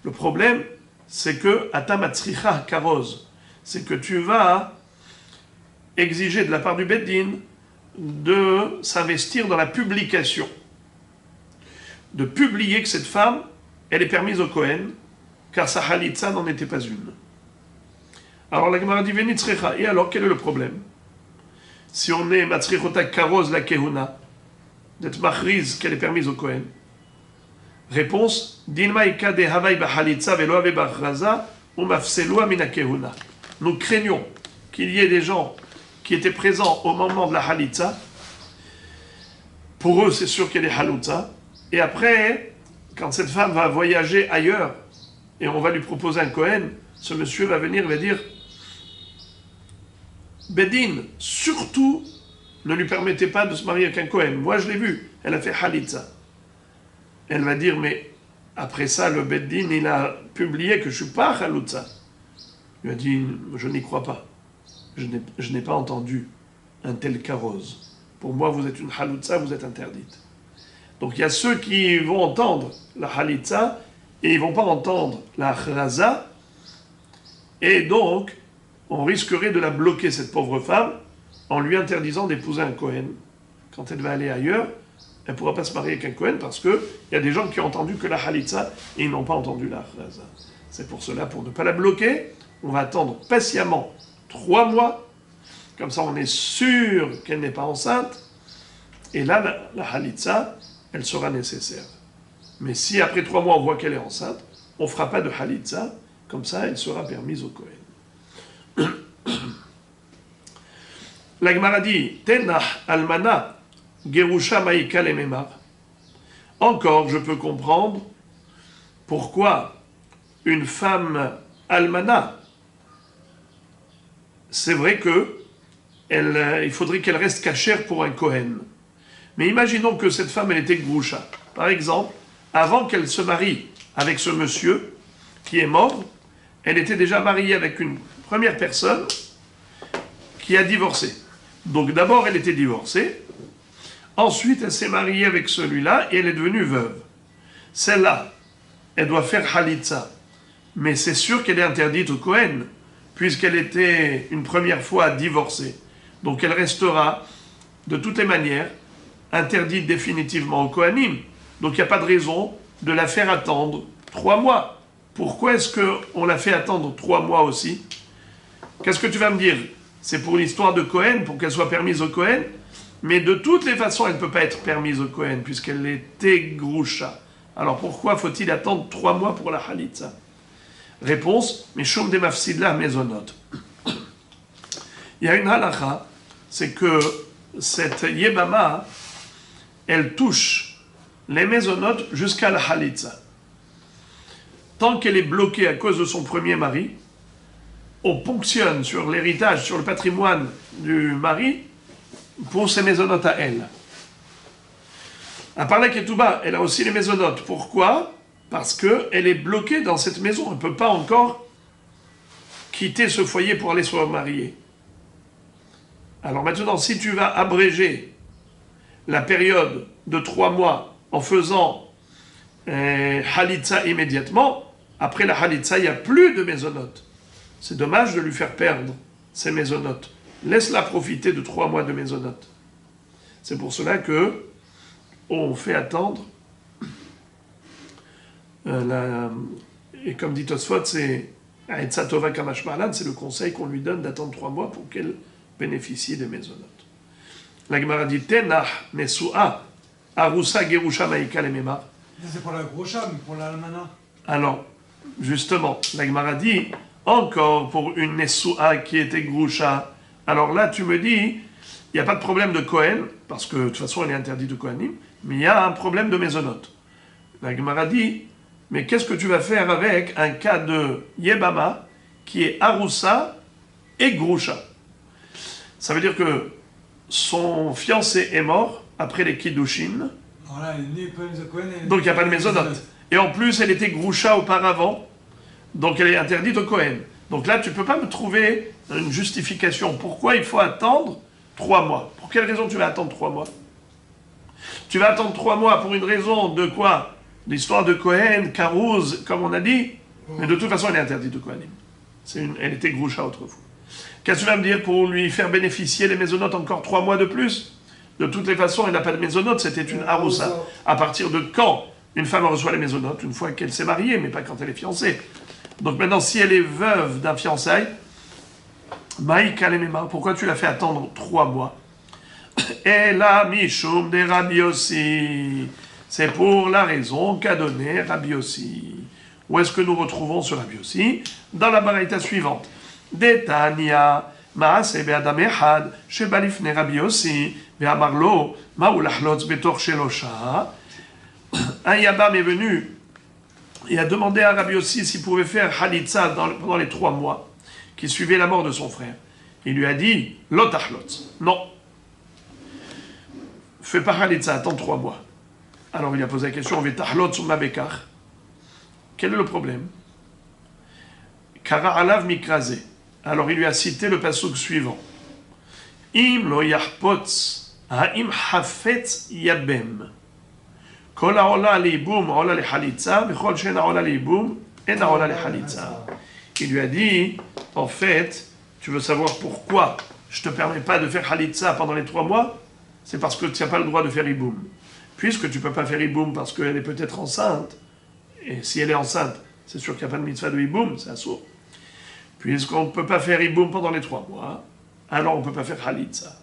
Le problème, c'est que Atamatzricha Karoz, c'est que tu vas exiger de la part du Beddin de s'investir dans la publication. De publier que cette femme, elle est permise au Kohen, car sa Khalitsa n'en était pas une. Alors la Gemara dit Venitzrecha. Et alors, quel est le problème? Si on est Matzrichota Karoz la Kehuna, d'être machriz qu'elle est permise au Kohen. Réponse Dinmaïka de Havai Bahalitza velo ave bachraza ou mafseloa mina Kehuna. Nous craignons qu'il y ait des gens qui étaient présents au moment de la Halitza. Pour eux, c'est sûr qu'elle est Haloutza. Et après, quand cette femme va voyager ailleurs et on va lui proposer un Kohen, ce monsieur va venir et va dire Bedin, surtout, ne lui permettez pas de se marier avec un Kohen. Moi, je l'ai vu, elle a fait Halitza. Elle va dire, mais après ça, le Beddin, il a publié que je ne suis pas Haloutza. Il a dit, je n'y crois pas. Je n'ai pas entendu un tel carroze. Pour moi, vous êtes une Haloutza, vous êtes interdite. Donc il y a ceux qui vont entendre la Halitza et ils ne vont pas entendre la Achraza. Et donc, on risquerait de la bloquer, cette pauvre femme, en lui interdisant d'épouser un Kohen. Quand elle va aller ailleurs, elle ne pourra pas se marier avec un Kohen parce qu'il y a des gens qui ont entendu que la Halitza et ils n'ont pas entendu la Achraza. C'est pour cela, pour ne pas la bloquer, on va attendre patiemment 3 mois. Comme ça, on est sûr qu'elle n'est pas enceinte. Et là, la Halitza, elle sera nécessaire. Mais si après 3 mois, on voit qu'elle est enceinte, on ne fera pas de Halitza. Comme ça, elle sera permise au Kohen. La Gemara dit Tenah almana gerusha maïka lememar. Encore, je peux comprendre pourquoi une femme almana, c'est vrai que il faudrait qu'elle reste cachère pour un Kohen. Mais imaginons que cette femme, elle était gerusha. Par exemple, avant qu'elle se marie avec ce monsieur qui est mort, elle était déjà mariée avec une première personne qui a divorcé. Donc d'abord, elle était divorcée. Ensuite, elle s'est mariée avec celui-là et elle est devenue veuve. Celle-là, elle doit faire Halitza. Mais c'est sûr qu'elle est interdite au Kohen, puisqu'elle était une première fois divorcée. Donc elle restera, de toutes les manières, interdite définitivement au Kohanim. Donc il n'y a pas de raison de la faire attendre 3 mois. Pourquoi est-ce qu'on l'a fait attendre 3 mois aussi? Qu'est-ce que tu vas me dire? C'est pour l'histoire de Kohen, pour qu'elle soit permise au Kohen, mais de toutes les façons, elle ne peut pas être permise au Kohen, puisqu'elle était Grusha. Alors pourquoi faut-il attendre 3 mois pour la Halitza? Réponse, Mishum de Mafsidla Mezonot. Il y a une halakha, c'est que cette Yebama, elle touche les Mezonot jusqu'à la Halitza. Tant qu'elle est bloquée à cause de son premier mari, on ponctionne sur l'héritage, sur le patrimoine du mari pour ses mésonotes à elle. À part la Ketouba, elle a aussi les mésonotes. Pourquoi? Parce qu'elle est bloquée dans cette maison. Elle ne peut pas encore quitter ce foyer pour aller se remarier. Alors maintenant, si tu vas abréger la période de 3 mois en faisant Halitza immédiatement, après la Halitza, il n'y a plus de mésonotes. C'est dommage de lui faire perdre ses mésonotes. Laisse-la profiter de 3 mois de mésonotes. C'est pour cela que on fait attendre. Et comme dit Tosfot, c'est Aetza Tova Kamash Malan, c'est le conseil qu'on lui donne d'attendre 3 mois pour qu'elle bénéficie des mésonotes. La Gemara dit Tenah Nesua Arusa Gerusha Maïka Lememar. C'est pour la Grosha, mais pour l'Almana. Alors, justement, la Gemara dit encore pour une Nesua qui était Grusha. Alors là, tu me dis, il n'y a pas de problème de Kohen, parce que de toute façon, elle est interdite de Kohanim, mais il y a un problème de mésonotes. La Gemara dit, mais qu'est-ce que tu vas faire avec un cas de Yebama qui est Arusa et Grusha? Ça veut dire que son fiancé est mort après les Kiddushin, Alors là, ni Kohen de Kohen, Donc il n'y a pas de mésonote. Et en plus, elle était groucha auparavant, donc elle est interdite au Kohen. Donc là, tu ne peux pas me trouver une justification. Pourquoi il faut attendre 3 mois? Pour quelle raison tu vas attendre 3 mois? Tu vas attendre 3 mois pour une raison de quoi? L'histoire de Kohen, Karouz, comme on a dit. Mais de toute façon, elle est interdite au Kohanim. Elle était groucha autrefois. Qu'est-ce que tu vas me dire pour lui faire bénéficier les mésonotes encore 3 mois de plus? De toutes les façons, il n'a pas de mésonotes, c'était une haroussa. À partir de quand une femme reçoit les mésonotes? Une fois qu'elle s'est mariée, mais pas quand elle est fiancée. Donc maintenant, si elle est veuve d'un fiançailles, pourquoi tu l'as fait attendre 3 mois? Et là, Mishum de Rabbi Yossi. C'est pour la raison qu'a donné Rabbi Yossi. Où est-ce que nous retrouvons ce Rabbi Yossi? Dans la baraita suivante. Detania, Maase be'adam echad, sheba lifnei Rabbi Yossi, ve'amar lo, ma'u lachlotz betor shelosha. Un Yabam est venu et a demandé à Rabbi Yossi s'il pouvait faire Halitza pendant les 3 mois qui suivaient la mort de son frère. Il lui a dit, Lo tachlotz. Non. Fais pas Halitza, attends 3 mois. Alors il a posé la question, Ve'tachlotz ou mabekar. Quel est le problème? Kara alav mikrase. Alors il lui a cité le pasuk suivant. Im lo yahpotz, ha'im hafetz yabem. Kol ha'ola leibum, ha'ola lehalitza, v'chol she'en ha'ola leibum, en ha'ola lehalitza. Il lui a dit, en fait, tu veux savoir pourquoi je ne te permets pas de faire halitza pendant les 3 mois? C'est parce que tu n'as pas le droit de faire iboum. Puisque tu ne peux pas faire iboum parce qu'elle est peut-être enceinte, et si elle est enceinte, c'est sûr qu'il n'y a pas de mitzvah de iboum, c'est assourd. Puisqu'on ne peut pas faire iboum pendant les 3 mois, alors on ne peut pas faire halitza.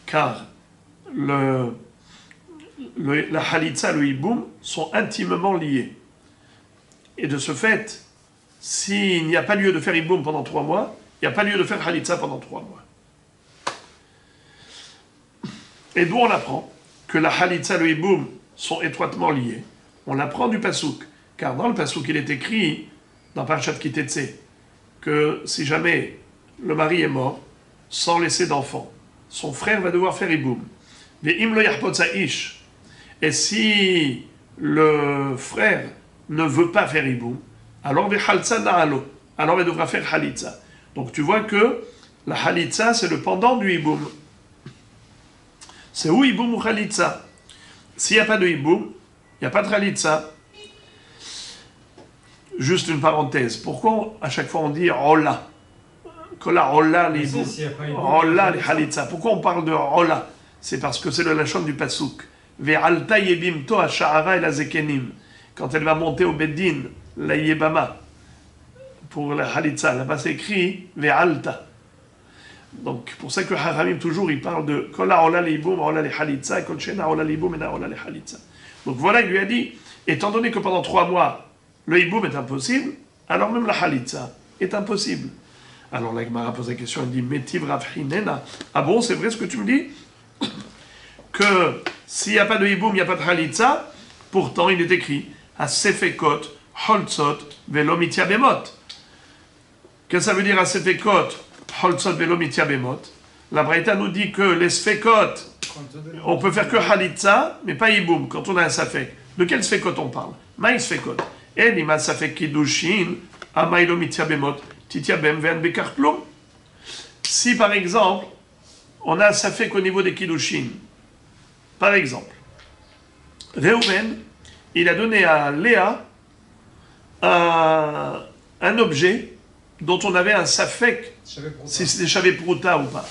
Car la halitza et le iboum sont intimement liés. Et de ce fait, s'il n'y a pas lieu de faire iboum pendant 3 mois, il n'y a pas lieu de faire halitza pendant 3 mois. Et d'où on apprend que la halitza et le iboum sont étroitement liés? On l'apprend du pasouk. Car dans le pasouk, il est écrit, dans Parashat Ki Tetzé, que si jamais le mari est mort, sans laisser d'enfant, son frère va devoir faire iboum. Et si le frère ne veut pas faire iboum, alors il devra faire halitza. Donc tu vois que la halitza, c'est le pendant du iboum. C'est ou iboum ou halitza. S'il n'y a pas de iboum, il n'y a pas de halitza. Juste une parenthèse. Pourquoi à chaque fois on dit Rolla? Kola Rolla les iboum. Rolla les halitza. Pourquoi on parle de Rolla? C'est parce que c'est le lachon du pasouk. Ve'alta yebim to ha'sha'ara el hazekenim. Quand elle va monter au beddin, la yebama, pour la halitza, là-bas c'est écrit Ve'alta. Donc pour ça que Haramim toujours il parle de Kola Rolla les iboum, Rolla les halitza, Kol shena Rolla les iboum, et na Rolla les halitza. Donc voilà, il lui a dit, étant donné que pendant 3 mois, le hiboum est impossible, alors même la halitza est impossible. Alors la Gemara pose la question, elle dit, Metiv Rav Hinena. Ah bon, c'est vrai ce que tu me dis? Que s'il n'y a pas de hiboum, il n'y a pas de halitza, pourtant il est écrit, Asefekot, Holtzot, Velomitia Bemot. Qu'est-ce que ça veut dire Asefekot, Holtzot, Velomitia Bemot? La Braïta nous dit que les sfekot, on peut faire que halitza, mais pas hiboum, quand on a un safek. De quel sfekot on parle? Maïs sfekot. Et l'ima safek kiddushin, amaïlo mitia bemot, titia bem ven bekar klum. Si par exemple, on a un safek au niveau des kiddushin, par exemple, Reuven, il a donné à Léa un objet dont on avait un safek, si c'était chavé prouta ou pas.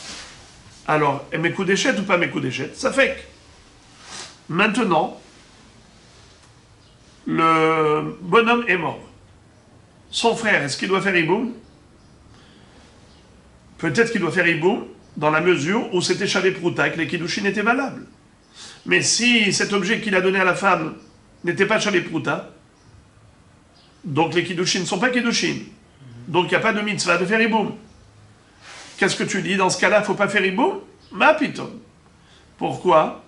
Alors, mes coups d'échette ou pas mes coups d'échette? Safek. Maintenant, le bonhomme est mort. Son frère, est-ce qu'il doit faire hiboum? Peut-être qu'il doit faire hiboum dans la mesure où c'était chavé prouta, que les kiddushin étaient valables. Mais si cet objet qu'il a donné à la femme n'était pas chavé prouta, donc les kiddushin ne sont pas kiddushin. Donc il n'y a pas de mitzvah de faire hiboum. Qu'est-ce que tu dis? Dans ce cas-là, il ne faut pas faire hiboum? Ma piton. Pourquoi?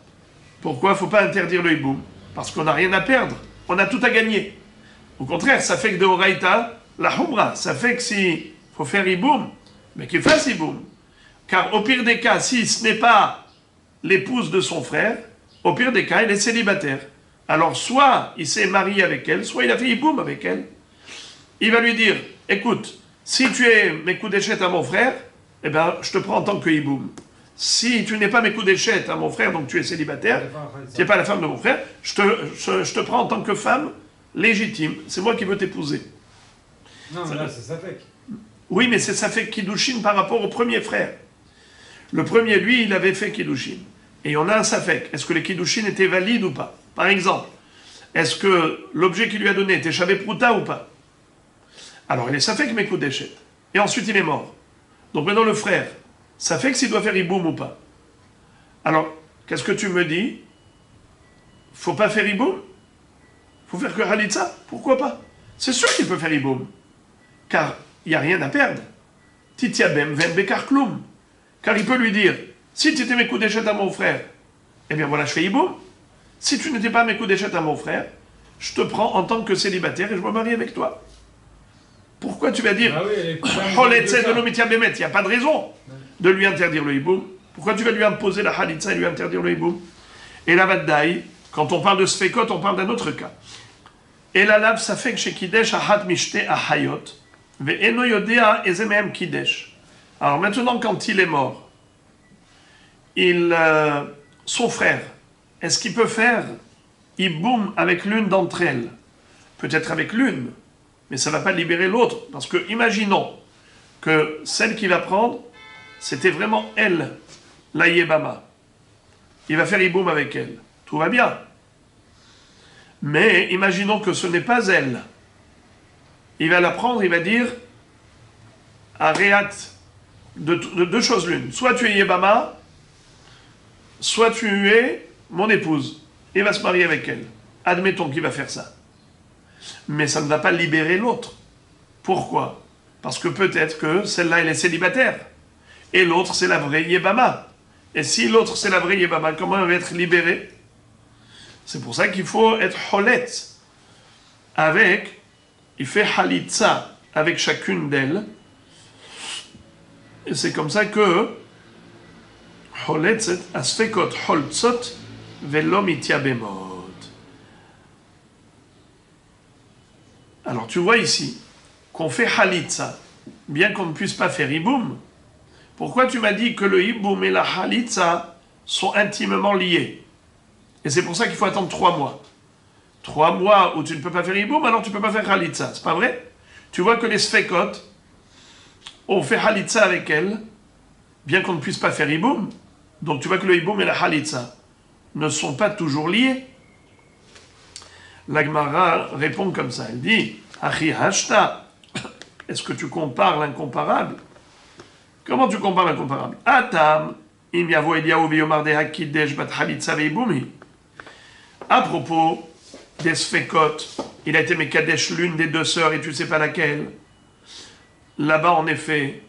Pourquoi il ne faut pas interdire le hiboum? Parce qu'on n'a rien à perdre. On a tout à gagner. Au contraire, ça fait que de Horaïta, la Humra, ça fait que s'il faut faire hiboum, mais qu'il fasse hiboum. Car au pire des cas, si ce n'est pas l'épouse de son frère, Au pire des cas, elle est célibataire. Alors, soit il s'est marié avec elle, soit il a fait hiboum avec elle. Il va lui dire, écoute, si tu es Mekudeshet à mon frère, eh ben, je te prends en tant que hiboum. Si tu n'es pas Mekudeshet à mon frère, donc tu es célibataire, tu n'es pas la femme de mon frère, je te prends en tant que femme légitime. C'est moi qui veux t'épouser. Non, mais là, c'est Safek. Oui, mais c'est Safek Kiddushin par rapport au premier frère. Le premier, lui, il avait fait Kiddushin. Et on a un Safek. Est-ce que les Kiddushin étaient valides ou pas? Par exemple, est-ce que l'objet qu'il lui a donné était Shavé Prouta ou pas? Alors, il est Safek Mekudeshet. Et ensuite, il est mort. Donc maintenant, le frère, Safek s'il doit faire Iboum ou pas? Alors, qu'est-ce que tu me dis? Faut pas faire Iboum? Faut faire que Halitza? Pourquoi pas? C'est sûr qu'il peut faire Iboum. Car il n'y a rien à perdre. Titiabem ven bekar kloum. Car il peut lui dire, si tu étais Mekudeshet à mon frère, eh bien voilà, je fais Iboum. Si tu n'étais pas Mekudeshet à mon frère, je te prends en tant que célibataire et je me marie avec toi. Pourquoi tu vas dire, il n'y a pas de raison de lui interdire le Iboum. Pourquoi tu vas lui imposer la Halitza et lui interdire le Iboum? Et la Vaddaï, quand on parle de Sfekot, on parle d'un autre cas. Et la lave Safek chez Kidesh ahat mishte ahayot, ve'eno yodea ezemem Kidesh. Alors maintenant, quand il est mort, son frère, est-ce qu'il peut faire Iboum avec l'une d'entre elles? Peut-être avec l'une, mais ça ne va pas libérer l'autre. Parce que, imaginons que celle qu'il va prendre, c'était vraiment elle, la Yébama. Il va faire Iboum avec elle. Tout va bien. Mais imaginons que ce n'est pas elle. Il va la prendre, il va dire Aréat, de deux choses l'une. Soit tu es Yébama, soit tu es mon épouse. Il va se marier avec elle. Admettons qu'il va faire ça. Mais ça ne va pas libérer l'autre. Pourquoi? Parce que peut-être que celle-là, elle est célibataire. Et l'autre, c'est la vraie Yébama. Et si l'autre, c'est la vraie Yébama, comment elle va être libérée? C'est pour ça qu'il faut être holet. Il fait halitza avec chacune d'elles. Et c'est comme ça que holet, c'est asfekot holtzot velom itiabemot. Alors tu vois ici qu'on fait halitza, bien qu'on ne puisse pas faire iboum. Pourquoi tu m'as dit que le iboum et la halitza sont intimement liés? Et c'est pour ça qu'il faut attendre 3 mois. 3 mois où tu ne peux pas faire iboum, alors tu ne peux pas faire halitza. C'est pas vrai? Tu vois que les sfekot, on fait halitza avec elles, bien qu'on ne puisse pas faire iboum. Donc tu vois que le iboum et la halitza ne sont pas toujours liés. La Gemara répond comme ça, elle dit Achi hashta, est-ce que tu compares l'incomparable? Comment tu compares l'incomparable? Atam, im yavo Eliyahu veyomar deha kidesh bat halitza veibumi. À propos des Sfekot, il a été Mekadesh l'une des deux sœurs et tu ne sais pas laquelle. Là-bas, en effet,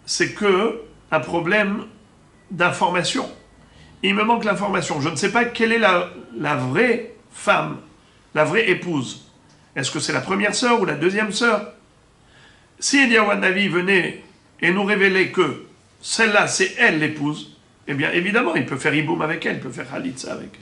c'est que un problème d'information. Il me manque l'information. Je ne sais pas quelle est la vraie femme, la vraie épouse. Est-ce que c'est la première sœur ou la deuxième sœur? Si Eliyahu Hanavi venait et nous révélait que celle-là, c'est elle l'épouse, eh bien évidemment, il peut faire Iboum avec elle, il peut faire Halitza avec elle.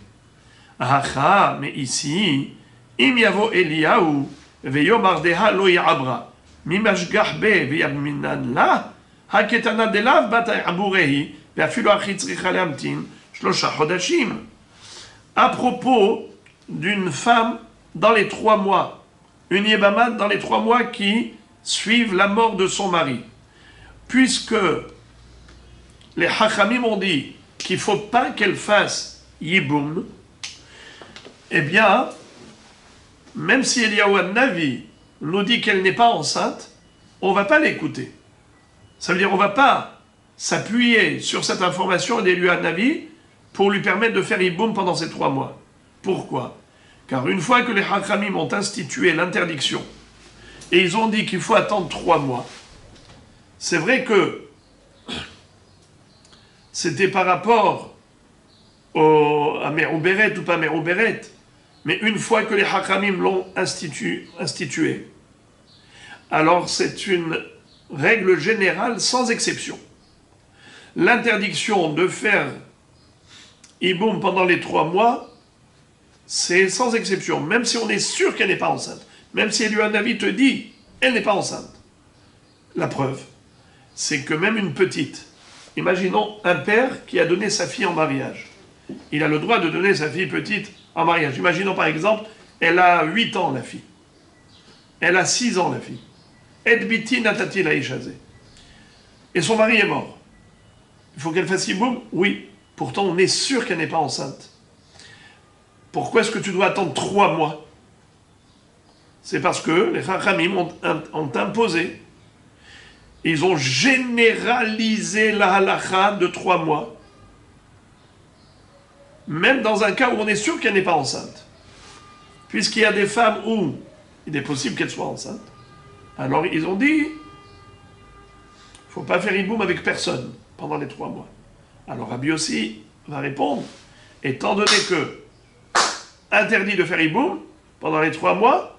Ah, mais ici, im yavo Eliyahu veyomar deha lo ya'abra mimashgah be veyaminan la haketana delav bat aburehi ve'afilu achi tzricha lehamtin shlosha chodashim. À propos d'une femme dans les 3 mois, une Yébama dans les 3 mois qui suivent la mort de son mari. Puisque les Hachamim ont dit qu'il ne faut pas qu'elle fasse Yiboum, eh bien, même si Eliyahu Hanavi nous dit qu'elle n'est pas enceinte, on ne va pas l'écouter. Ça veut dire qu'on ne va pas s'appuyer sur cette information d'Eliyahu Hanavi pour lui permettre de faire Yiboum pendant ces 3 mois. Pourquoi? Car une fois que les Hachamim ont institué l'interdiction, et ils ont dit qu'il faut attendre 3 mois, c'est vrai que c'était par rapport à Merouberet ou pas Merouberet, mais une fois que les Hachamim l'ont institué, alors c'est une règle générale sans exception. L'interdiction de faire Iboum pendant les 3 mois, c'est sans exception, même si on est sûr qu'elle n'est pas enceinte, même si Eliyahu te dit, elle n'est pas enceinte. La preuve, c'est que même une petite, imaginons un père qui a donné sa fille en mariage. Il a le droit de donner sa fille petite en mariage. Imaginons par exemple, elle a 8 ans la fille. Elle a 6 ans la fille. Edbiti natati la ishazé. Et son mari est mort. Il faut qu'elle fasse Iboum? Oui. Pourtant, on est sûr qu'elle n'est pas enceinte. Pourquoi est-ce que tu dois attendre 3 mois? C'est parce que les Chachamim ont imposé, ils ont généralisé la halakha de 3 mois, même dans un cas où on est sûr qu'elle n'est pas enceinte. Puisqu'il y a des femmes où il est possible qu'elles soient enceintes, alors ils ont dit, il ne faut pas faire Iboum avec personne pendant les 3 mois. Alors Rabbi aussi va répondre, étant donné que interdit de faire Iboum pendant les 3 mois,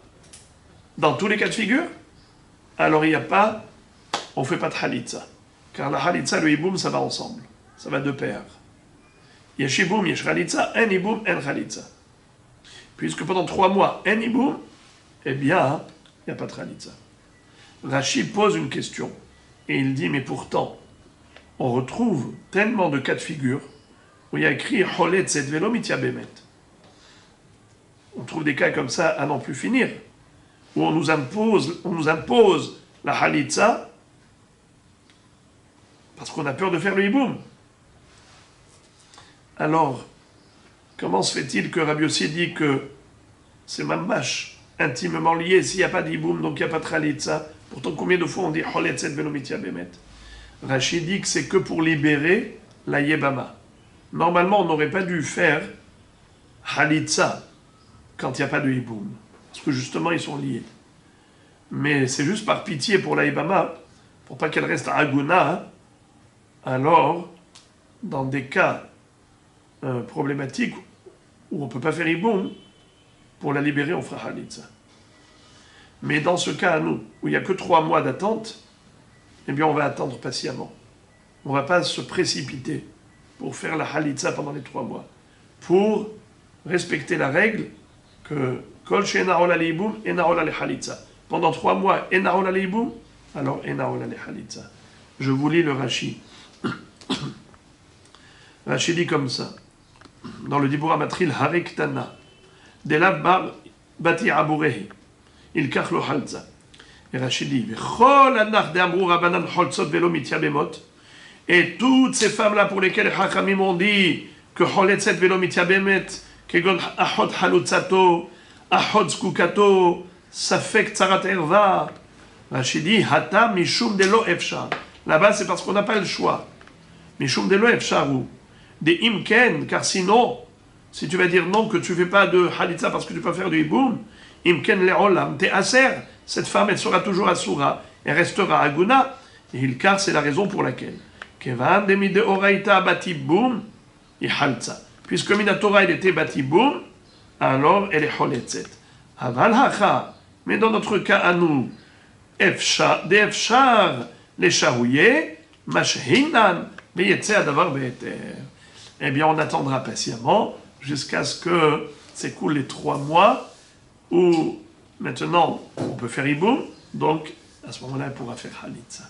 dans tous les cas de figure, alors il n'y a pas, on ne fait pas de Halitza. Car la Halitza et le Iboum, ça va ensemble. Ça va de pair. Yesh Iboum, Yesh Halitza, en Iboum, en Halitza. Puisque pendant 3 mois, en Iboum, eh bien, il n'y a pas de Halitza. Rashi pose une question, et il dit, mais pourtant, on retrouve tellement de cas de figure où il y a écrit Cholet Tzet Velo Mitya Bemet. On trouve des cas comme ça à n'en plus finir, où on nous impose la Halitza parce qu'on a peur de faire le Hiboum. Alors, comment se fait-il que Rabbi Yossi dit que c'est mamash, intimement lié, s'il n'y a pas d'Hiboum, donc il n'y a pas de Halitza? Pourtant, combien de fois on dit Cholet Tzet Velo Mitya Bemet? Rashi dit que c'est que pour libérer la Yebama. Normalement, on n'aurait pas dû faire Halitza quand il n'y a pas de Hiboum, parce que justement, ils sont liés. Mais c'est juste par pitié pour la Yebama, pour pas qu'elle reste à Aguna. Alors, dans des cas problématiques où on ne peut pas faire Hiboum, pour la libérer, on fera Halitza. Mais dans ce cas à nous, où il n'y a que 3 mois d'attente, eh bien on va attendre patiemment. On ne va pas se précipiter pour faire la Halitza pendant les 3 mois. Pour respecter la règle que Kol she'enaol al-Hiboum, enaol al-Halitza. Pendant 3 mois, enaol al-Hiboum, alors enaol al-Halitza. Je vous lis le Rashi. Rashi dit comme ça, dans le Dibur Amatril, Harik Tana, Delav bar bati aburehi, il kach lo halza. Et Rashi dit, V'chol anach de'amru rabanan cholzot velo mitya bemot. Et toutes ces femmes-là pour lesquelles les Chachamim ont dit que choletzet velo mitya bemet, kegon achot halutzato, achot zkukato, safek tzarat erva. Rashi dit, hata mishum de lo efshar. Là-bas, c'est parce qu'on n'a pas le choix. Mishum de lo efshar ou des imken, car sinon, si tu vas dire non, que tu ne fais pas de halitza parce que tu peux faire du hiboum, imken le'olam, t'es aser, cette femme, elle sera toujours asura, elle restera aguna, et ilkar, c'est la raison pour laquelle. Kevan demi de oraita batiboum, et halza. Puisque Minatora, il était batiboum, alors elle est choletzet. Aval hacha, mais dans notre cas à nous, efshar, de efshar, les charouillés, mashhinan, beyetze adavar be'eter. Eh bien, on attendra patiemment jusqu'à ce que s'écoulent les 3 mois où maintenant on peut faire hiboum, donc à ce moment-là, elle pourra faire halitza.